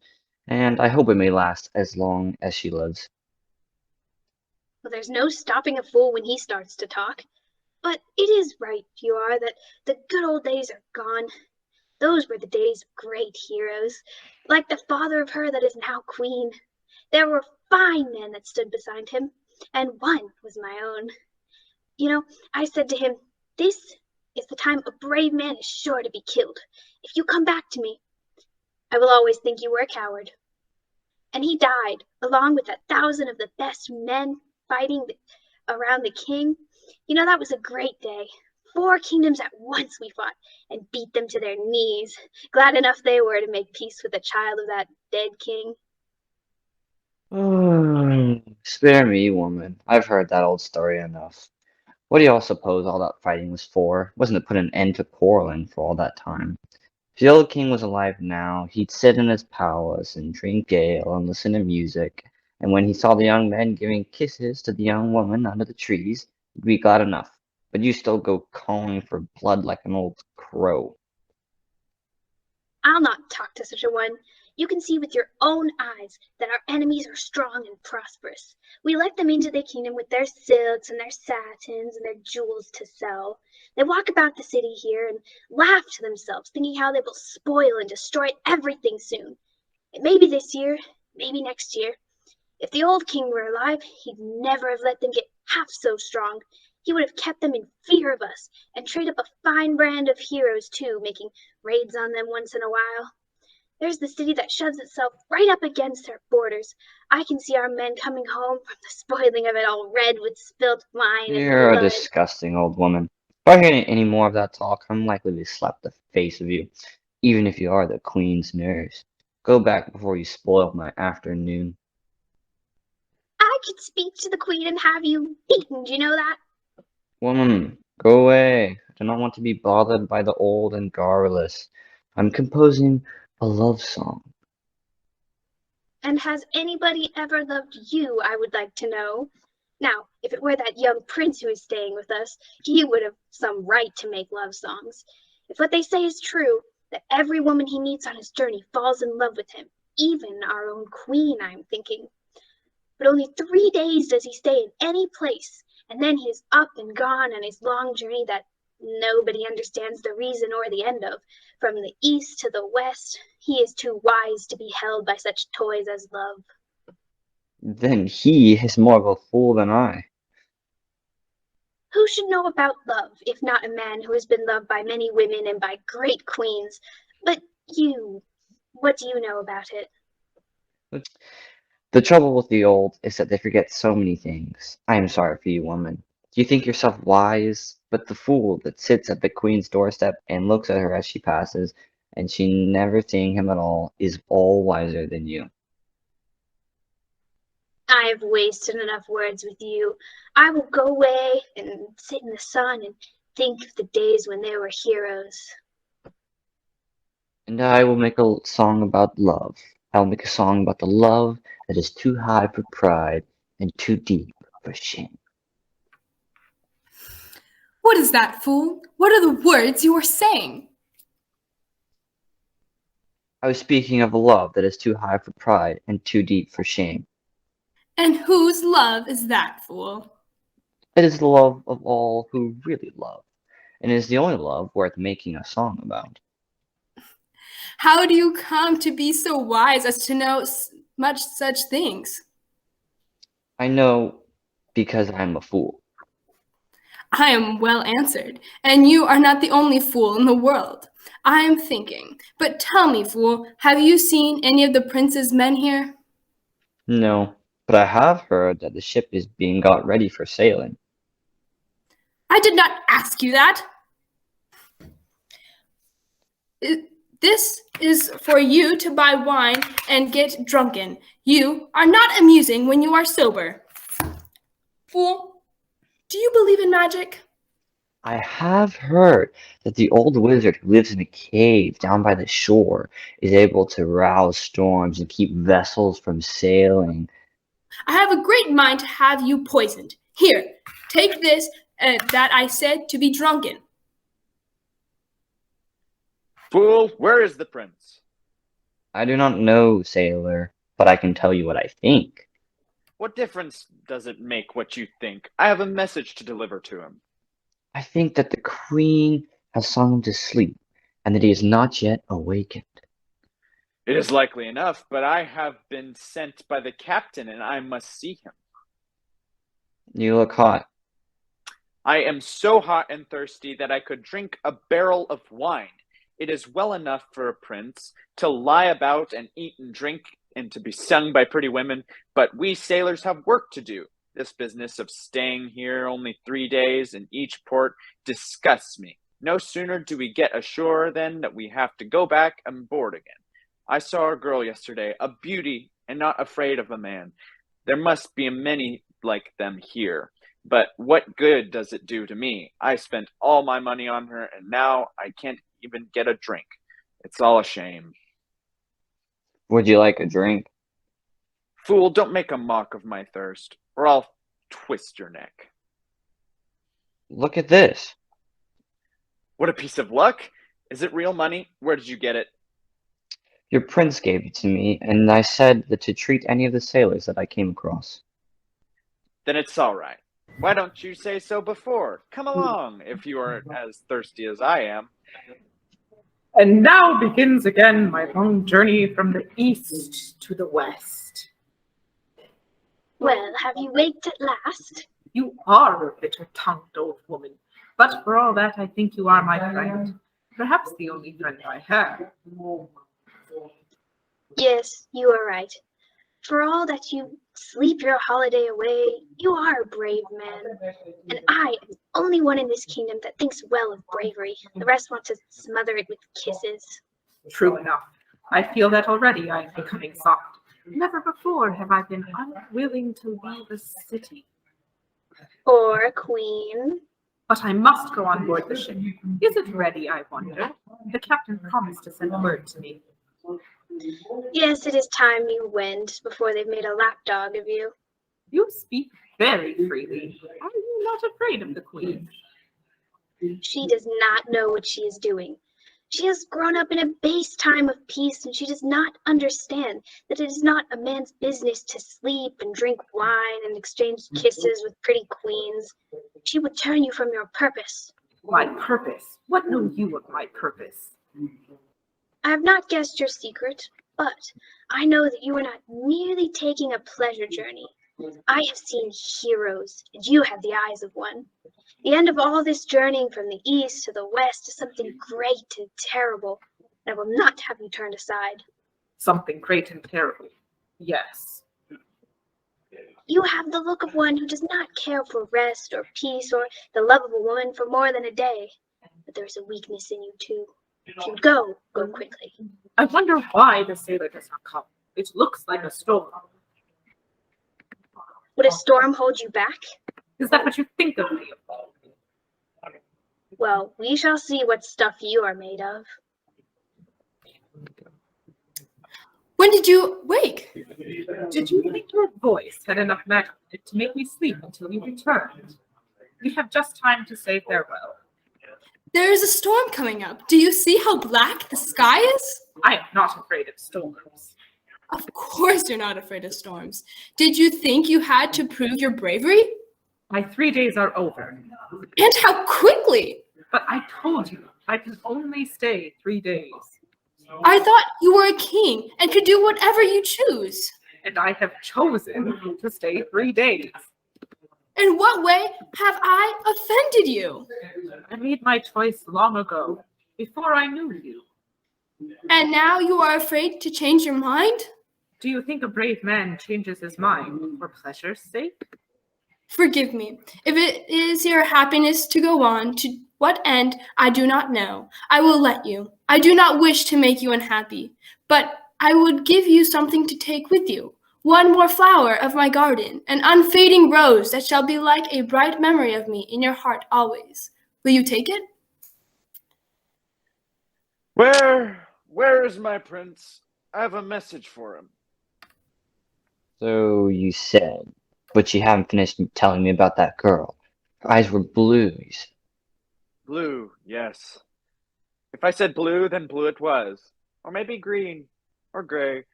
and I hope it may last as long as she lives. Well, there's no stopping a fool when he starts to talk. But it is right, you are, that the good old days are gone. Those were the days of great heroes, like the father of her that is now queen. There were fine men that stood beside him, and one was my own. You know, I said to him, this is the time a brave man is sure to be killed. If you come back to me, I will always think you were a coward. And he died, along with 1,000 of the best men fighting around the king. You know, that was a great day. 4 kingdoms at once we fought and beat them to their knees. Glad enough they were to make peace with the child of that dead king. Oh, spare me, woman. I've heard that old story enough. What do y'all suppose all that fighting was for? Wasn't to put an end to quarreling for all that time. If the old king was alive now, he'd sit in his palace and drink ale and listen to music, and when he saw the young men giving kisses to the young woman under the trees, he'd be glad enough. But you still go calling for blood like an old crow. I'll not talk to such a one. You can see with your own eyes that our enemies are strong and prosperous. We let them into the kingdom with their silks and their satins and their jewels to sell. They walk about the city here and laugh to themselves, thinking how they will spoil and destroy everything soon. It may be this year, maybe next year. If the old king were alive, he'd never have let them get half so strong. He would have kept them in fear of us and trained up a fine brand of heroes too, making raids on them once in a while. There's the city that shoves itself right up against our borders. I can see our men coming home from the spoiling of it all red with spilt wine and You're a blood. disgusting old woman. If I hear any more of that talk, I'm likely to slap the face of you, even if you are the queen's nurse. Go back before you spoil my afternoon. I could speak to the queen and have you beaten, do you know that? Woman, go away. I do not want to be bothered by the old and garrulous. I'm composing a love song. And has anybody ever loved you, I would like to know? Now, if it were that young prince who is staying with us, he would have some right to make love songs. If what they say is true, that every woman he meets on his journey falls in love with him, even our own queen, I'm thinking. But only 3 days does he stay in any place, and then he is up and gone on his long journey that nobody understands the reason or the end of. From the east to the west, he is too wise to be held by such toys as love. Then he is more of a fool than I. Who should know about love, if not a man who has been loved by many women and by great queens? But you, what do you know about it? The trouble with the old is that they forget so many things. I am sorry for you, woman. You think yourself wise, but the fool that sits at the queen's doorstep and looks at her as she passes, and she never seeing him at all, is all wiser than you. I have wasted enough words with you. I will go away and sit in the sun and think of the days when there were heroes. And I will make a song about love. I will make a song about the love that is too high for pride and too deep for shame. What is that, fool? What are the words you are saying? I was speaking of a love that is too high for pride and too deep for shame. And whose love is that, fool? It is the love of all who really love, and it is the only love worth making a song about. How do you come to be so wise as to know much such things? I know because I am a fool. I am well answered, and you are not the only fool in the world. I am thinking, but tell me, fool, have you seen any of the prince's men here? No, but I have heard that the ship is being got ready for sailing. I did not ask you that. This is for you to buy wine and get drunken. You are not amusing when you are sober. Fool, do you believe in magic? I have heard that the old wizard who lives in a cave down by the shore is able to rouse storms and keep vessels from sailing. I have a great mind to have you poisoned. Here, take this that I said to be drunken. Fool, where is the prince? I do not know, sailor, but I can tell you what I think. What difference does it make what you think? I have a message to deliver to him. I think that the queen has sung him to sleep, and that he is not yet awakened. It is likely enough, but I have been sent by the captain, and I must see him. You look hot. I am so hot and thirsty that I could drink a barrel of wine. It is well enough for a prince to lie about and eat and drink and to be sung by pretty women, but we sailors have work to do. This business of staying here only 3 days in each port disgusts me. No sooner do we get ashore than that we have to go back and board again. I saw a girl yesterday, a beauty and not afraid of a man. There must be many like them here. But what good does it do to me? I spent all my money on her, and now I can't even get a drink. It's all a shame. Would you like a drink? Fool, don't make a mock of my thirst, or I'll twist your neck. Look at this. What a piece of luck! Is it real money? Where did you get it? Your prince gave it to me, and I said that to treat any of the sailors that I came across. Then it's all right. Why don't you say so before? Come along, if you are as thirsty as I am. And now begins again my long journey from the east to the west. Well, have you waked at last? You are a bitter-tongued old woman, but for all that I think you are my friend. Perhaps the only friend I have. Yes, you are right. For all that you sleep your holiday away, you are a brave man. And I am the only one in this kingdom that thinks well of bravery. The rest want to smother it with kisses. True enough. I feel that already I am becoming soft. Never before have I been unwilling to leave a city. Or a queen. But I must go on board the ship. Is it ready, I wonder? The captain promised to send word to me. Yes, it is time you went before they've made a lapdog of you. You speak very freely. Are you not afraid of the queen? She does not know what she is doing. She has grown up in a base time of peace, and she does not understand that it is not a man's business to sleep and drink wine and exchange kisses with pretty queens. She would turn you from your purpose. My purpose? What know you of my purpose? I have not guessed your secret, but I know that you are not merely taking a pleasure journey. I have seen heroes, and you have the eyes of one. The end of all this journeying from the east to the west is something great and terrible, and I will not have you turned aside. Something great and terrible. Yes. You have the look of one who does not care for rest or peace or the love of a woman for more than a day. But there is a weakness in you too. If you go quickly. I wonder why the sailor does not come. It looks like a storm. Would a storm hold you back? Is that what you think of me? Well, we shall see what stuff you are made of. When did you wake? Did you think your voice had enough magic in it to make me sleep until you returned? We have just time to say farewell. There is a storm coming up. Do you see how black the sky is? I am not afraid of storms. Of course you're not afraid of storms. Did you think you had to prove your bravery? My 3 days are over. And how quickly! But I told you, I can only stay 3 days. I thought you were a king and could do whatever you choose. And I have chosen to stay 3 days. In what way have I offended you? I made my choice long ago, before I knew you. And now you are afraid to change your mind? Do you think a brave man changes his mind for pleasure's sake? Forgive me. If it is your happiness to go on, to what end I do not know, I will let you. I do not wish to make you unhappy, but I would give you something to take with you. One more flower of my garden, an unfading rose that shall be like a bright memory of me in your heart always. Will you take it? Where is my prince? I have a message for him. So you said, but you haven't finished telling me about that girl. Her eyes were blue, you said. Blue, yes. If I said blue, then blue it was. Or maybe green, or gray.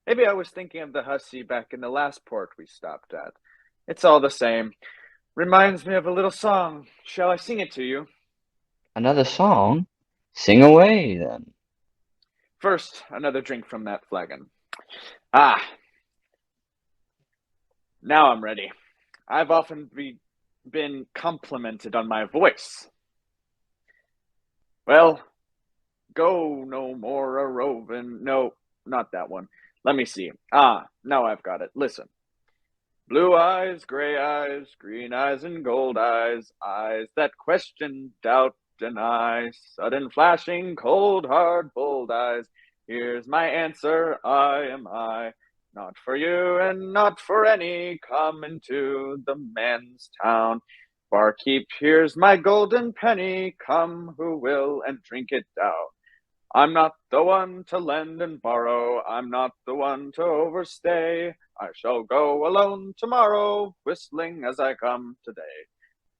Maybe I was thinking of the hussy back in the last port we stopped at. It's all the same. Reminds me of a little song. Shall I sing it to you? Another song? Sing away, then. First, another drink from that flagon. Ah. Now I'm ready. I've often been complimented on my voice. Well, go no more a roving. No, not that one. Let me see. Ah, now I've got it. Listen. Blue eyes, gray eyes, green eyes, and gold eyes, eyes that question, doubt, deny, sudden flashing, cold, hard, bold eyes. Here's my answer, I am I. Not for you and not for any, come into the man's town. Barkeep, here's my golden penny, come who will and drink it down. I'm not the one to lend and borrow, I'm not the one to overstay. I shall go alone tomorrow, whistling as I come today.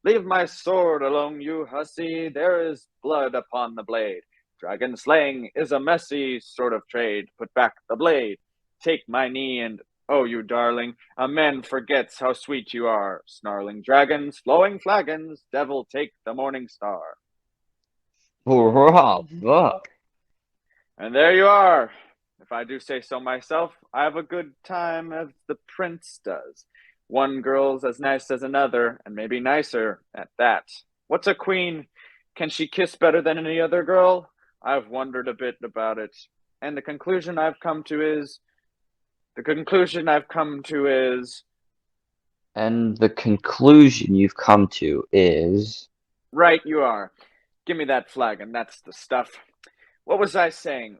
Leave my sword alone, you hussy, there is blood upon the blade. Dragon slaying is a messy sort of trade. Put back the blade. Take my knee and, oh, you darling, a man forgets how sweet you are. Snarling dragons, flowing flagons, devil take the morning star. Bravo. And there you are. If I do say so myself, I have a good time as the prince does. One girl's as nice as another, and maybe nicer at that. What's a queen? Can she kiss better than any other girl? I've wondered a bit about it, and the conclusion I've come to is... And the conclusion you've come to is... Right you are. Give me that flagon, that's the stuff. What was I saying?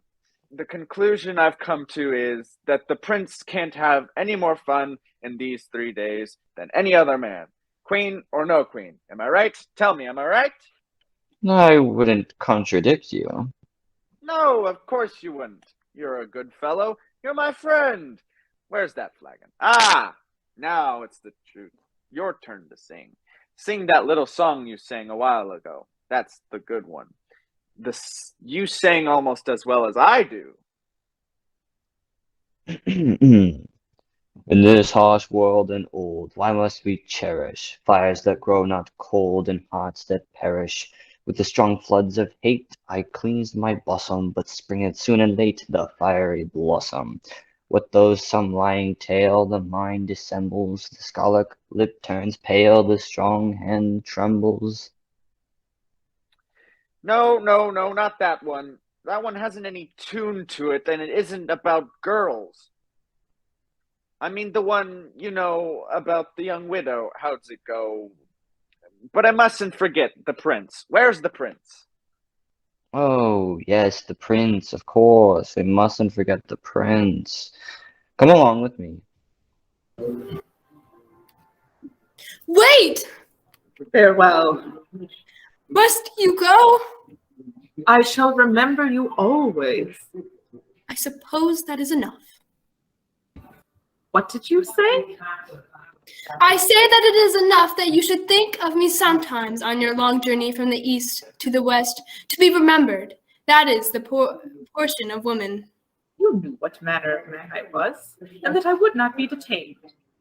The conclusion I've come to is that the prince can't have any more fun in these 3 days than any other man. Queen or no queen. Am I right? Tell me, am I right? I wouldn't contradict you. No, of course you wouldn't. You're a good fellow. You're my friend. Where's that flagon? Ah, now it's the truth. Your turn to sing. Sing that little song you sang a while ago. That's the good one. You sang almost as well as I do. In this harsh world and old, why must we cherish fires that grow not cold and hearts that perish? With the strong floods of hate, I cleansed my bosom, but springeth soon and late the fiery blossom. What though some lying tale the mind dissembles, the scarlet lip turns pale, the strong hand trembles? No, not that one. That one hasn't any tune to it, and it isn't about girls. I mean the one, about the young widow. How's it go? But I mustn't forget the prince. Where's the prince? Oh, yes, the prince, of course. We mustn't forget the prince. Come along with me. Wait! Farewell. Must you go? I shall remember you always. I suppose that is enough. What did you say? I say that it is enough that you should think of me sometimes on your long journey from the east to the west, to be remembered. That is the portion of woman. You knew what manner of man I was, and that I would not be detained.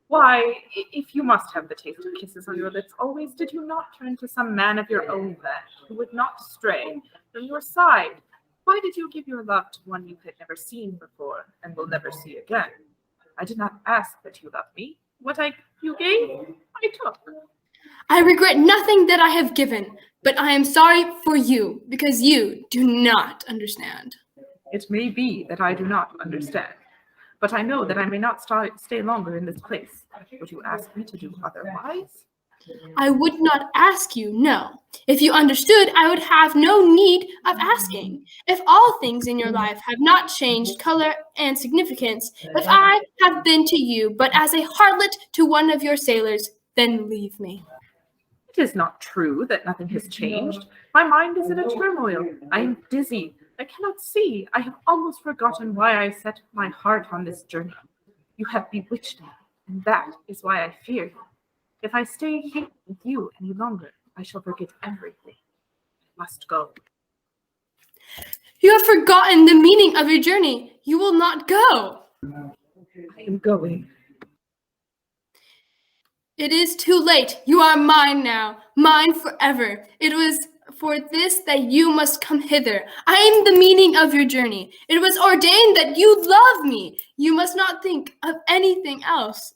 Why, if you must have the taste of kisses on your lips always, did you not turn to some man of your own land who would not stray from your side? Why did you give your love to one you had never seen before and will never see again? I did not ask that you loved me. What you gave, I took. I regret nothing that I have given, but I am sorry for you, because you do not understand. It may be that I do not understand, but I know that I may not stay longer in this place. Would you ask me to do otherwise? I would not ask you, no. If you understood, I would have no need of asking. If all things in your life have not changed color and significance, if I have been to you but as a harlot to one of your sailors, then leave me. It is not true that nothing has changed. My mind is in a turmoil. I am dizzy. I cannot see. I have almost forgotten why I set my heart on this journey. You have bewitched me, and that is why I fear you. If I stay here with you any longer, I shall forget everything. I must go. You have forgotten the meaning of your journey. You will not go. I am going. It is too late. You are mine now, mine forever. It was for this that you must come hither. I am the meaning of your journey. It was ordained that you love me. You must not think of anything else.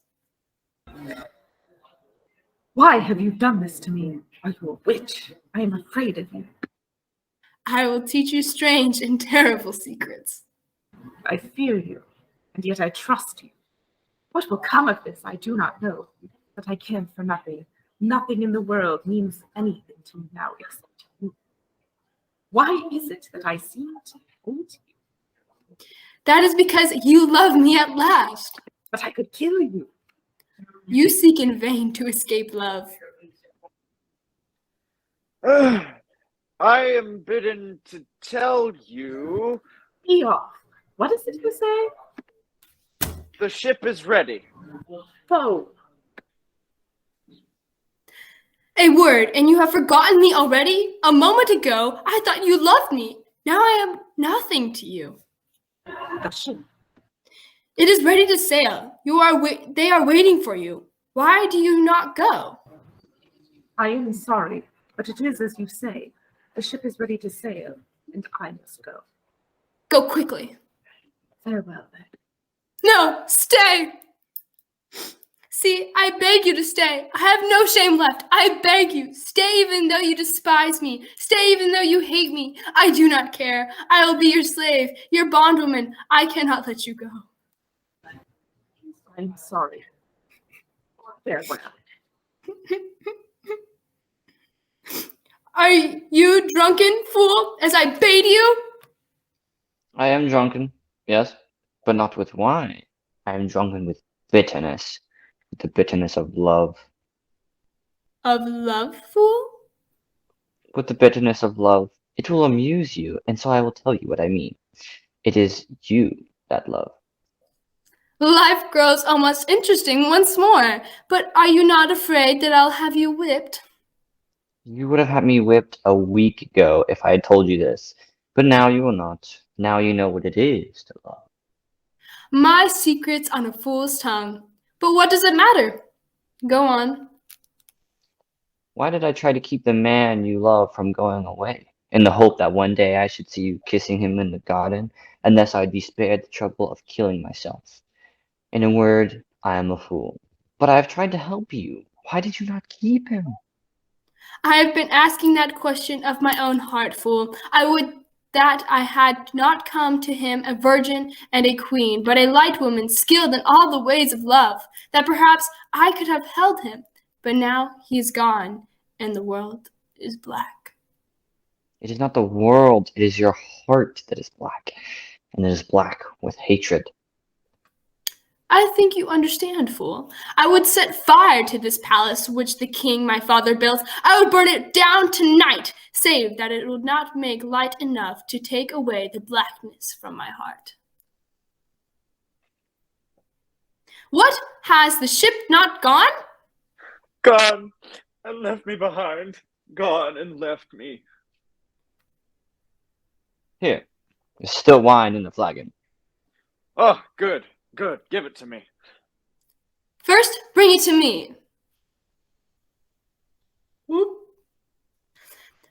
Why have you done this to me? Are you a witch? I am afraid of you. I will teach you strange and terrible secrets. I fear you, and yet I trust you. What will come of this, I do not know, but I care for nothing. Nothing in the world means anything to me now except you. Why is it that I seem to hate you? That is because you love me at last. But I could kill you. You seek in vain to escape love. I am bidden to tell you... Be off. What is it you say? The ship is ready. Oh. A word, and you have forgotten me already? A moment ago, I thought you loved me. Now I am nothing to you. The ship. It is ready to sail. They are waiting for you. Why do you not go? I am sorry, but it is as you say. The ship is ready to sail, and I must go. Go quickly. Farewell, then. No, stay! See, I beg you to stay. I have no shame left. I beg you, stay even though you despise me. Stay even though you hate me. I do not care. I will be your slave, your bondwoman. I cannot let you go. I'm sorry. Farewell. Are you drunken, fool, as I bade you? I am drunken, yes, but not with wine. I am drunken with bitterness, with the bitterness of love. Of love, fool? With the bitterness of love. It will amuse you, and so I will tell you what I mean. It is you that love. Life grows almost interesting once more, but are you not afraid that I'll have you whipped? You would have had me whipped a week ago if I had told you this, but now you will not. Now you know what it is to love. My secret's on a fool's tongue. But what does it matter? Go on. Why did I try to keep the man you love from going away, in the hope that one day I should see you kissing him in the garden, and thus I'd be spared the trouble of killing myself? In a word, I am a fool. But I have tried to help you. Why did you not keep him? I have been asking that question of my own heart, fool. I would that I had not come to him a virgin and a queen, but a light woman skilled in all the ways of love, that perhaps I could have held him. But now he is gone, and the world is black. It is not the world, it is your heart that is black, and it is black with hatred. I think you understand, fool. I would set fire to this palace which the king my father built. I would burn it down tonight, save that it would not make light enough to take away the blackness from my heart. What? Has the ship not gone? Gone and left me behind. Gone and left me. Here, there's still wine in the flagon. Oh, good, good. Give it to me. First, bring it to me.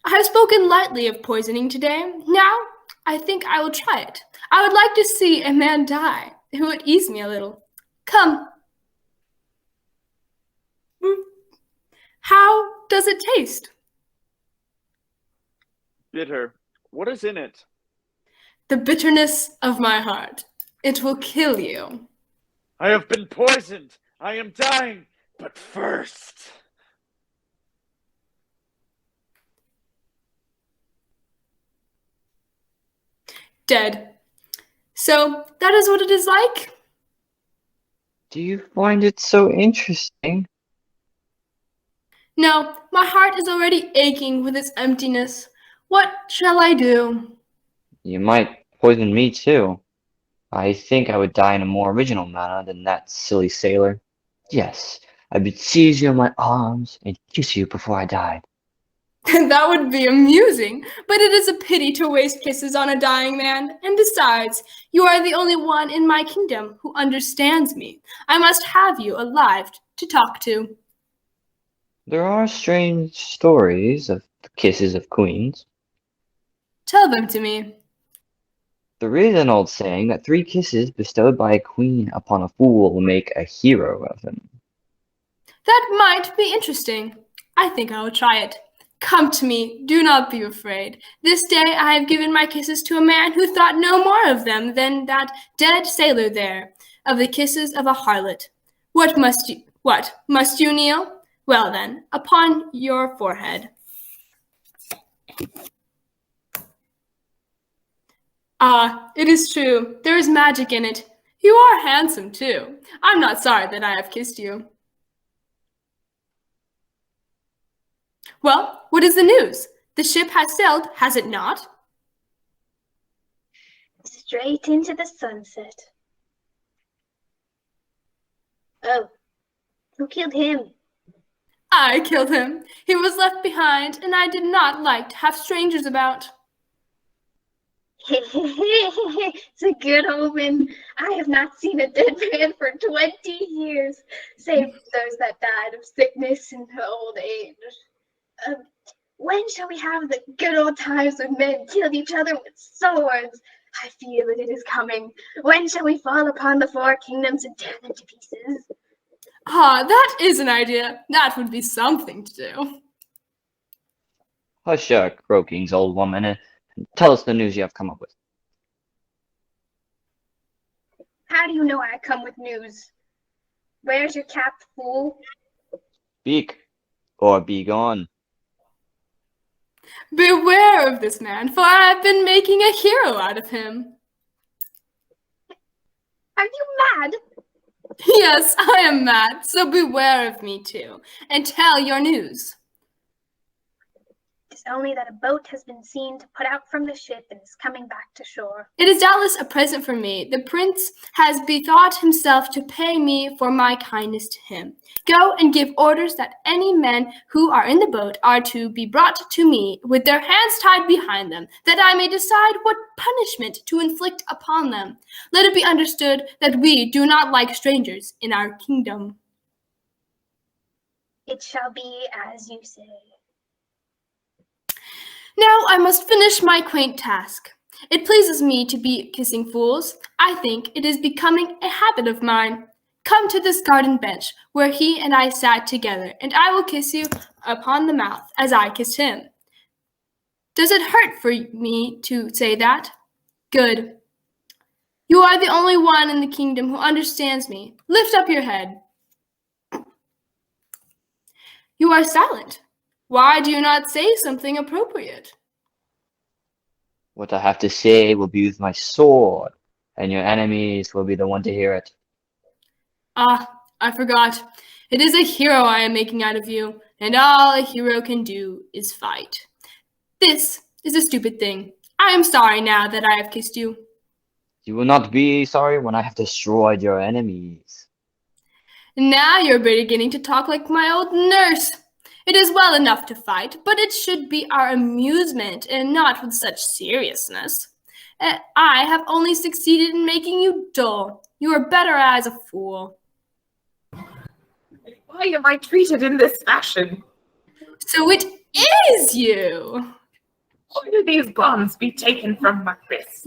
I have spoken lightly of poisoning today. Now, I think I will try it. I would like to see a man die. It would ease me a little. Come. How does it taste? Bitter. What is in it? The bitterness of my heart. It will kill you. I have been poisoned. I am dying. But first. Dead. So that is what it is like? Do you find it so interesting? No, my heart is already aching with its emptiness. What shall I do? You might poison me too. I think I would die in a more original manner than that silly sailor. Yes, I would seize you in my arms and kiss you before I died. That would be amusing, but it is a pity to waste kisses on a dying man. And besides, you are the only one in my kingdom who understands me. I must have you alive to talk to. There are strange stories of the kisses of queens. Tell them to me. There is an old saying that 3 kisses bestowed by a queen upon a fool will make a hero of him. That might be interesting. I think I will try it. Come to me, do not be afraid. This day I have given my kisses to a man who thought no more of them than that dead sailor there, of the kisses of a harlot. What, must you kneel? Well then, upon your forehead. Ah, it is true, there is magic in it. You are handsome too. I'm not sorry that I have kissed you. Well, what is the news? The ship has sailed, has it not? Straight into the sunset. Oh, who killed him? I killed him. He was left behind, and I did not like to have strangers about. It's a good omen. I have not seen a dead man for 20 years, save those that died of sickness and old age. When shall we have the good old times when men killed each other with swords? I feel that it is coming. When shall we fall upon the four kingdoms and tear them to pieces? Ah, that is an idea. That would be something to do. Hush your croakings, old woman, and tell us the news you have come up with. How do you know I come with news? Where's your cap, fool? Speak, or be gone. Beware of this man, for I have been making a hero out of him. Are you mad? Yes, I am mad, so beware of me too, and tell your news. It's only that a boat has been seen to put out from the ship and is coming back to shore. It is doubtless a present for me. The prince has bethought himself to pay me for my kindness to him. Go and give orders that any men who are in the boat are to be brought to me with their hands tied behind them, that I may decide what punishment to inflict upon them. Let it be understood that we do not like strangers in our kingdom. It shall be as you say. Now I must finish my quaint task. It pleases me to be kissing fools. I think it is becoming a habit of mine. Come to this garden bench where he and I sat together, and I will kiss you upon the mouth as I kissed him. Does it hurt for me to say that? Good. You are the only one in the kingdom who understands me. Lift up your head. You are silent. Why do you not say something appropriate? What I have to say will be with my sword, and your enemies will be the one to hear it. Ah, I forgot. It is a hero I am making out of you, and all a hero can do is fight. This is a stupid thing. I am sorry now that I have kissed you. You will not be sorry when I have destroyed your enemies. Now you're beginning to talk like my old nurse. It is well enough to fight, but it should be our amusement and not with such seriousness. I have only succeeded in making you dull. You are better as a fool. Why am I treated in this fashion? So it is you! Why do these bonds be taken from my wrists?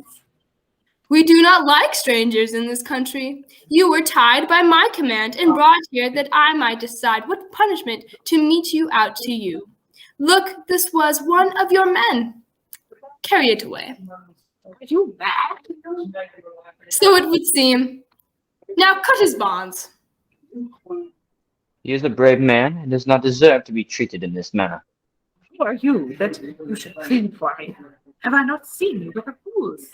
We do not like strangers in this country. You were tied by my command and brought here that I might decide what punishment to mete you out to you. Look, this was one of your men. Carry it away. Are you mad? So it would seem. Now cut his bonds. He is a brave man and does not deserve to be treated in this manner. Who are you that you should plead for me? Have I not seen you with the fools?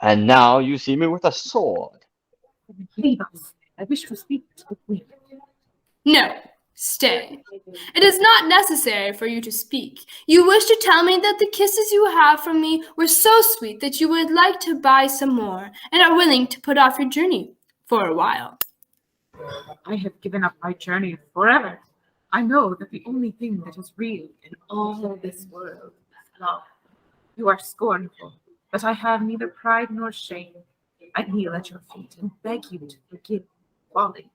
And now you see me with a sword. Leave us. I wish to speak to the queen. No, stay. It is not necessary for you to speak. You wish to tell me that the kisses you have from me were so sweet that you would like to buy some more and are willing to put off your journey for a while. I have given up my journey forever. I know that the only thing that is real in all this world is love. You are scornful, but I have neither pride nor shame. I kneel at your feet and beg you to forgive folly.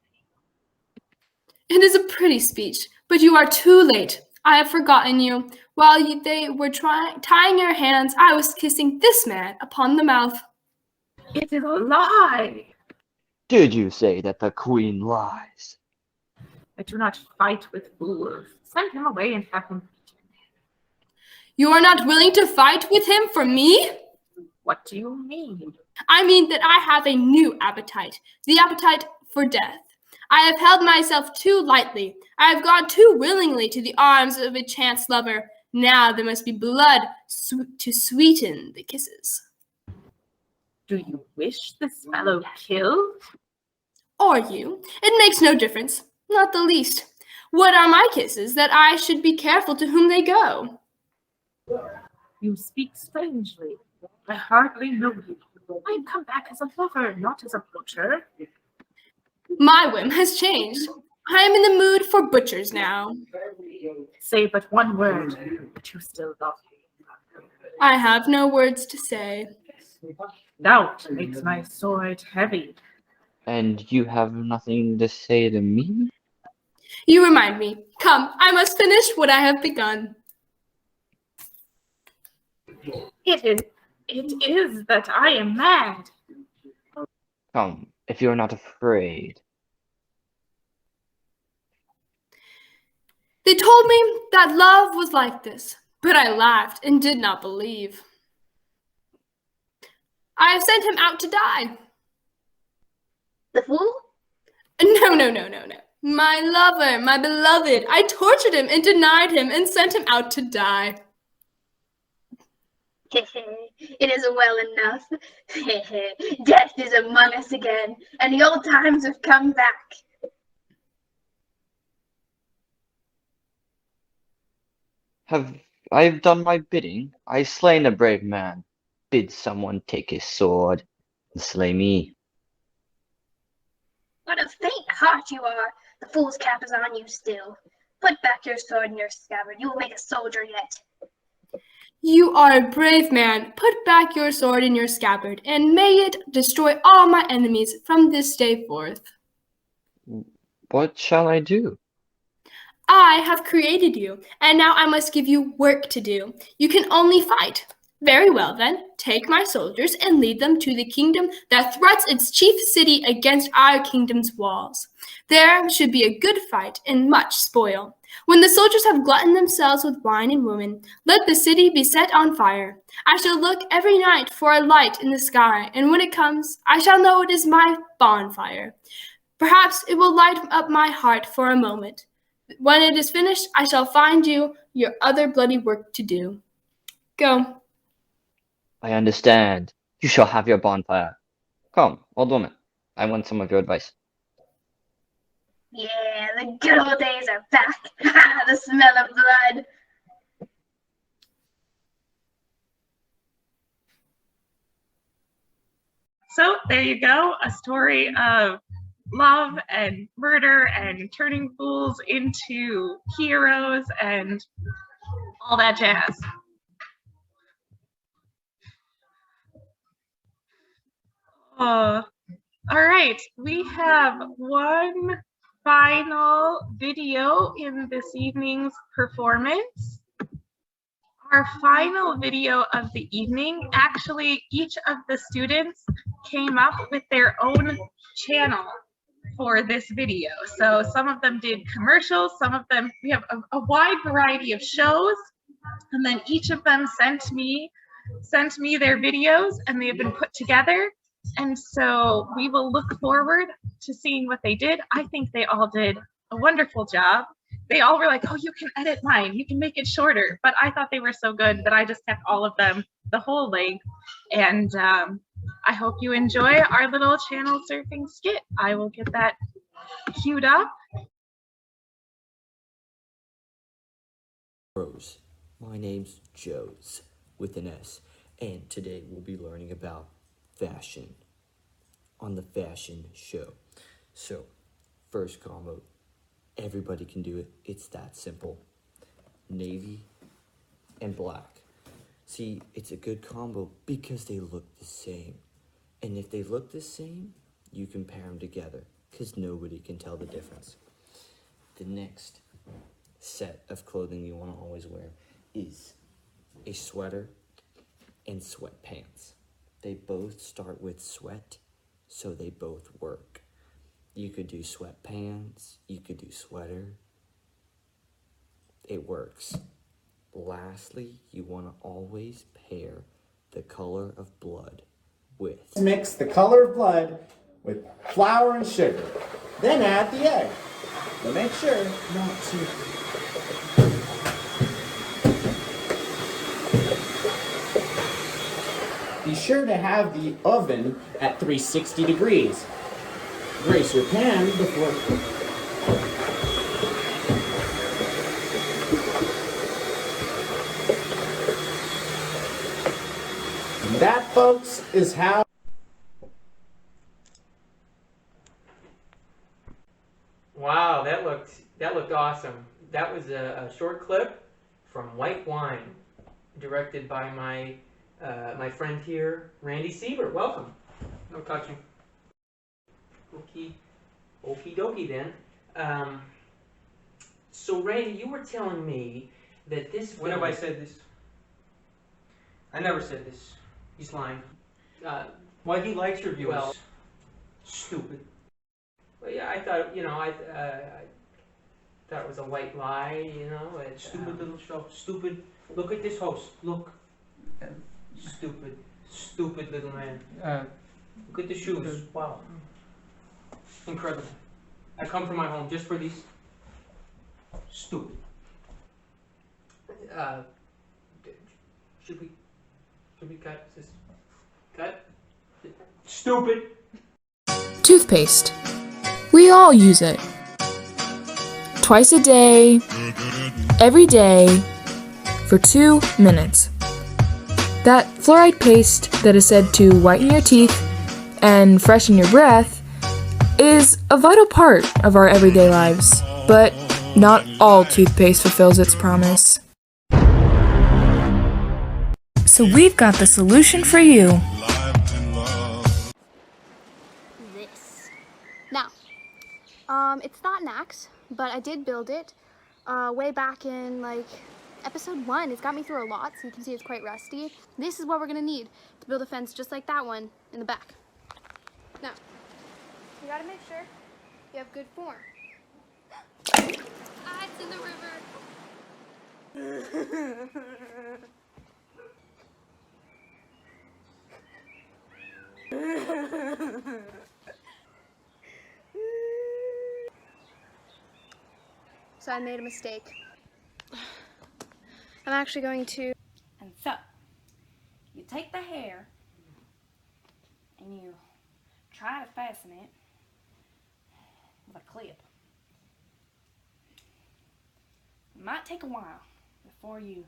It is a pretty speech, but you are too late. I have forgotten you. While they were tying your hands, I was kissing this man upon the mouth. It is a lie. Did you say that the queen lies? I do not fight with fools. Send him away and have him beaten. You are not willing to fight with him for me? What do you mean? I mean that I have a new appetite, the appetite for death. I have held myself too lightly. I have gone too willingly to the arms of a chance lover. Now there must be blood to sweeten the kisses. Do you wish this fellow killed? Or you. It makes no difference, not the least. What are my kisses that I should be careful to whom they go? You speak strangely. I hardly know you. I have come back as a lover, not as a butcher. My whim has changed. I am in the mood for butchers now. Say but one word, but you still love me. I have no words to say. Doubt makes my sword heavy. And you have nothing to say to me? You remind me. Come, I must finish what I have begun. It is that I am mad. Come, if you are not afraid. They told me that love was like this, but I laughed and did not believe. I have sent him out to die. The fool? No. My lover, my beloved. I tortured him and denied him and sent him out to die. It is well enough. Death is among us again, and the old times have come back. I have done my bidding. I slain a brave man. Bid someone take his sword and slay me. What a faint heart you are. The fool's cap is on you still. Put back your sword in your scabbard. You will make a soldier yet. You are a brave man. Put back your sword in your scabbard, and may it destroy all my enemies from this day forth. What shall I do? I have created you, and now I must give you work to do. You can only fight. Very well, then. Take my soldiers and lead them to the kingdom that threats its chief city against our kingdom's walls. There should be a good fight and much spoil. When the soldiers have gluttoned themselves with wine and women, let the city be set on fire. I shall look every night for a light in the sky, and when it comes, I shall know it is my bonfire. Perhaps it will light up my heart for a moment. When it is finished, I shall find you your other bloody work to do. Go. I understand. You shall have your bonfire. Come, old woman. I want some of your advice. Yeah, the good old days are back. The smell of blood. So there you go, a story of love and murder and turning fools into heroes and all that jazz. All right, we have one final video in this evening's performance. Our final video of the evening, actually each of the students came up with their own channel for this video. So some of them did commercials, some of them, we have a wide variety of shows, and then each of them sent me their videos, and they have been put together. And so we will look forward to seeing what they did. I think they all did a wonderful job. They all were like, oh, you can edit mine, you can make it shorter. But I thought they were so good that I just kept all of them the whole length. And I hope you enjoy our little channel surfing skit. I will get that queued up. Rose. My name's Joes with an S, and today we'll be learning about fashion on the fashion show. So, first combo, everybody can do it. It's that simple. Navy and black. See, it's a good combo because they look the same. And if they look the same, you can pair them together because nobody can tell the difference. The next set of clothing you want to always wear is a sweater and sweatpants. They both start with sweat, so they both work. You could do sweatpants, you could do sweater. It works. Lastly, you want to always pair the color of blood with. Mix the color of blood with flour and sugar. Then add the egg. But make sure not to. Be sure to have the oven at 360 degrees. Grease your pan before. And that, folks, is how. Wow, that looked awesome. That was a short clip from White Wine. directed by my my friend here, Randy Siebert. Welcome. No touching. Okie dokie then. So Randy, you were telling me that this. When have I said this? I never said this. He's lying. Why he likes your viewers? Well, Stupid. well, yeah, I thought I thought it was a white lie. Stupid little show. Stupid. Look at this host. Look. Stupid little man. Look at the shoes. Wow. Incredible. I come from my home just for these. Stupid. Should we cut this? Cut. Stupid. Toothpaste. We all use it. Twice a day, every day, for 2 minutes. That fluoride paste that is said to whiten your teeth and freshen your breath is a vital part of our everyday lives, but not all toothpaste fulfills its promise. So we've got the solution for you. This. Now, it's not an axe, but I did build it way back in episode 1. It's got me through a lot, so you can see it's quite rusty. This is what we're gonna need to build a fence just like that one in the back. Now, you gotta make sure you have good form. It's in the river. So I made a mistake. I'm actually going to... And so, you take the hair and you try to fasten it with a clip. It might take a while before you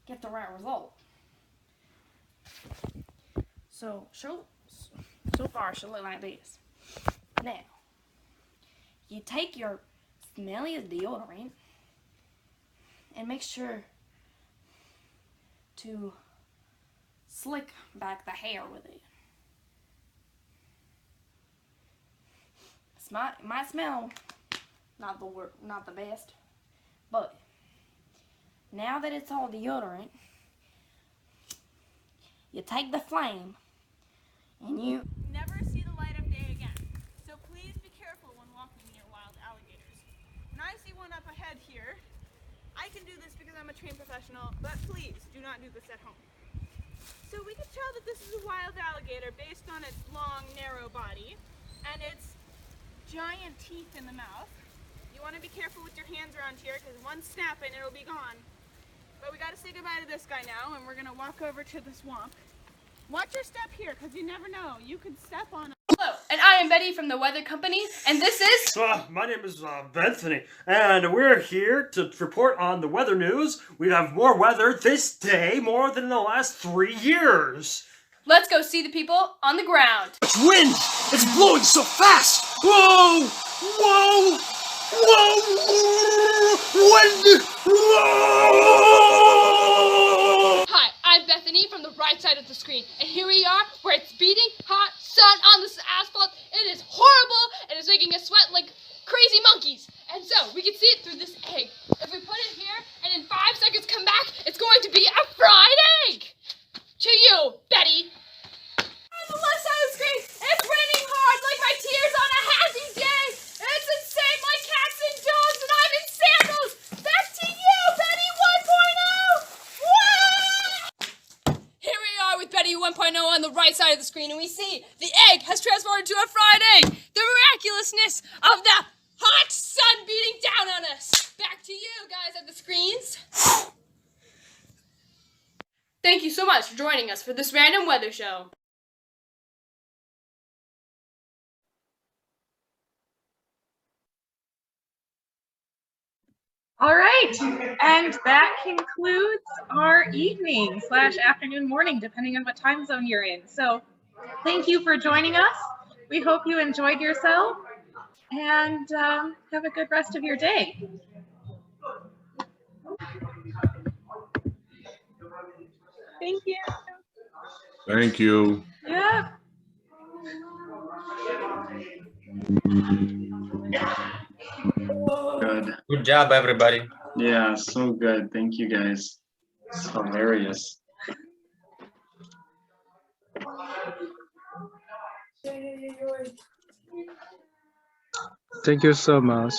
get the right result. So far it should look like this. Now, you take your smelliest deodorant and make sure to slick back the hair with it. It might smell not the best, but now that it's all deodorant, you take the flame and you never see the light of day again. So please be careful when walking near wild alligators. And I see one up ahead here. I can do this because I'm a trained professional, but please do not do this at home. So we can tell that this is a wild alligator based on its long, narrow body and its giant teeth in the mouth. You want to be careful with your hands around here because one snap and it'll be gone. But we got to say goodbye to this guy now, and we're going to walk over to the swamp. Watch your step here because you never know. You could step on Hello, and I am Betty from the Weather Company, and this is... my name is Bethany, and we're here to report on the weather news. We have more weather this day, more than in the last 3 years. Let's go see the people on the ground. It's wind! It's blowing so fast! Whoa! Whoa! Whoa! Wind! Whoa! Hi, I'm Bethany from the right side of the screen, and here we are where it's beating hot sun on this asphalt. It is horrible, and it's making us sweat like crazy monkeys. And so, we can see it through this egg. If we put it here, and in 5 seconds come back, it's going to be a fried egg! To you, Betty! On the left side of the screen, it's raining hard like my tears on a happy day! It's insane like cats and dogs, and I'm in sandals! Back to you, Betty 1.0! Wah! Here we are with Betty 1.0 on the right side of the screen, and we see the egg has transformed into a fried egg! The miraculousness of the hot sun beating down on us! Back to you guys at the screens! Thank you so much for joining us for this random weather show. All right, and that concludes our evening / afternoon, morning, depending on what time zone you're in. So thank you for joining us. We hope you enjoyed yourself, and have a good rest of your day. Thank you. Thank you. Yep. Good. Good job, everybody. Yeah, so good. Thank you guys. It's hilarious. Thank you so much.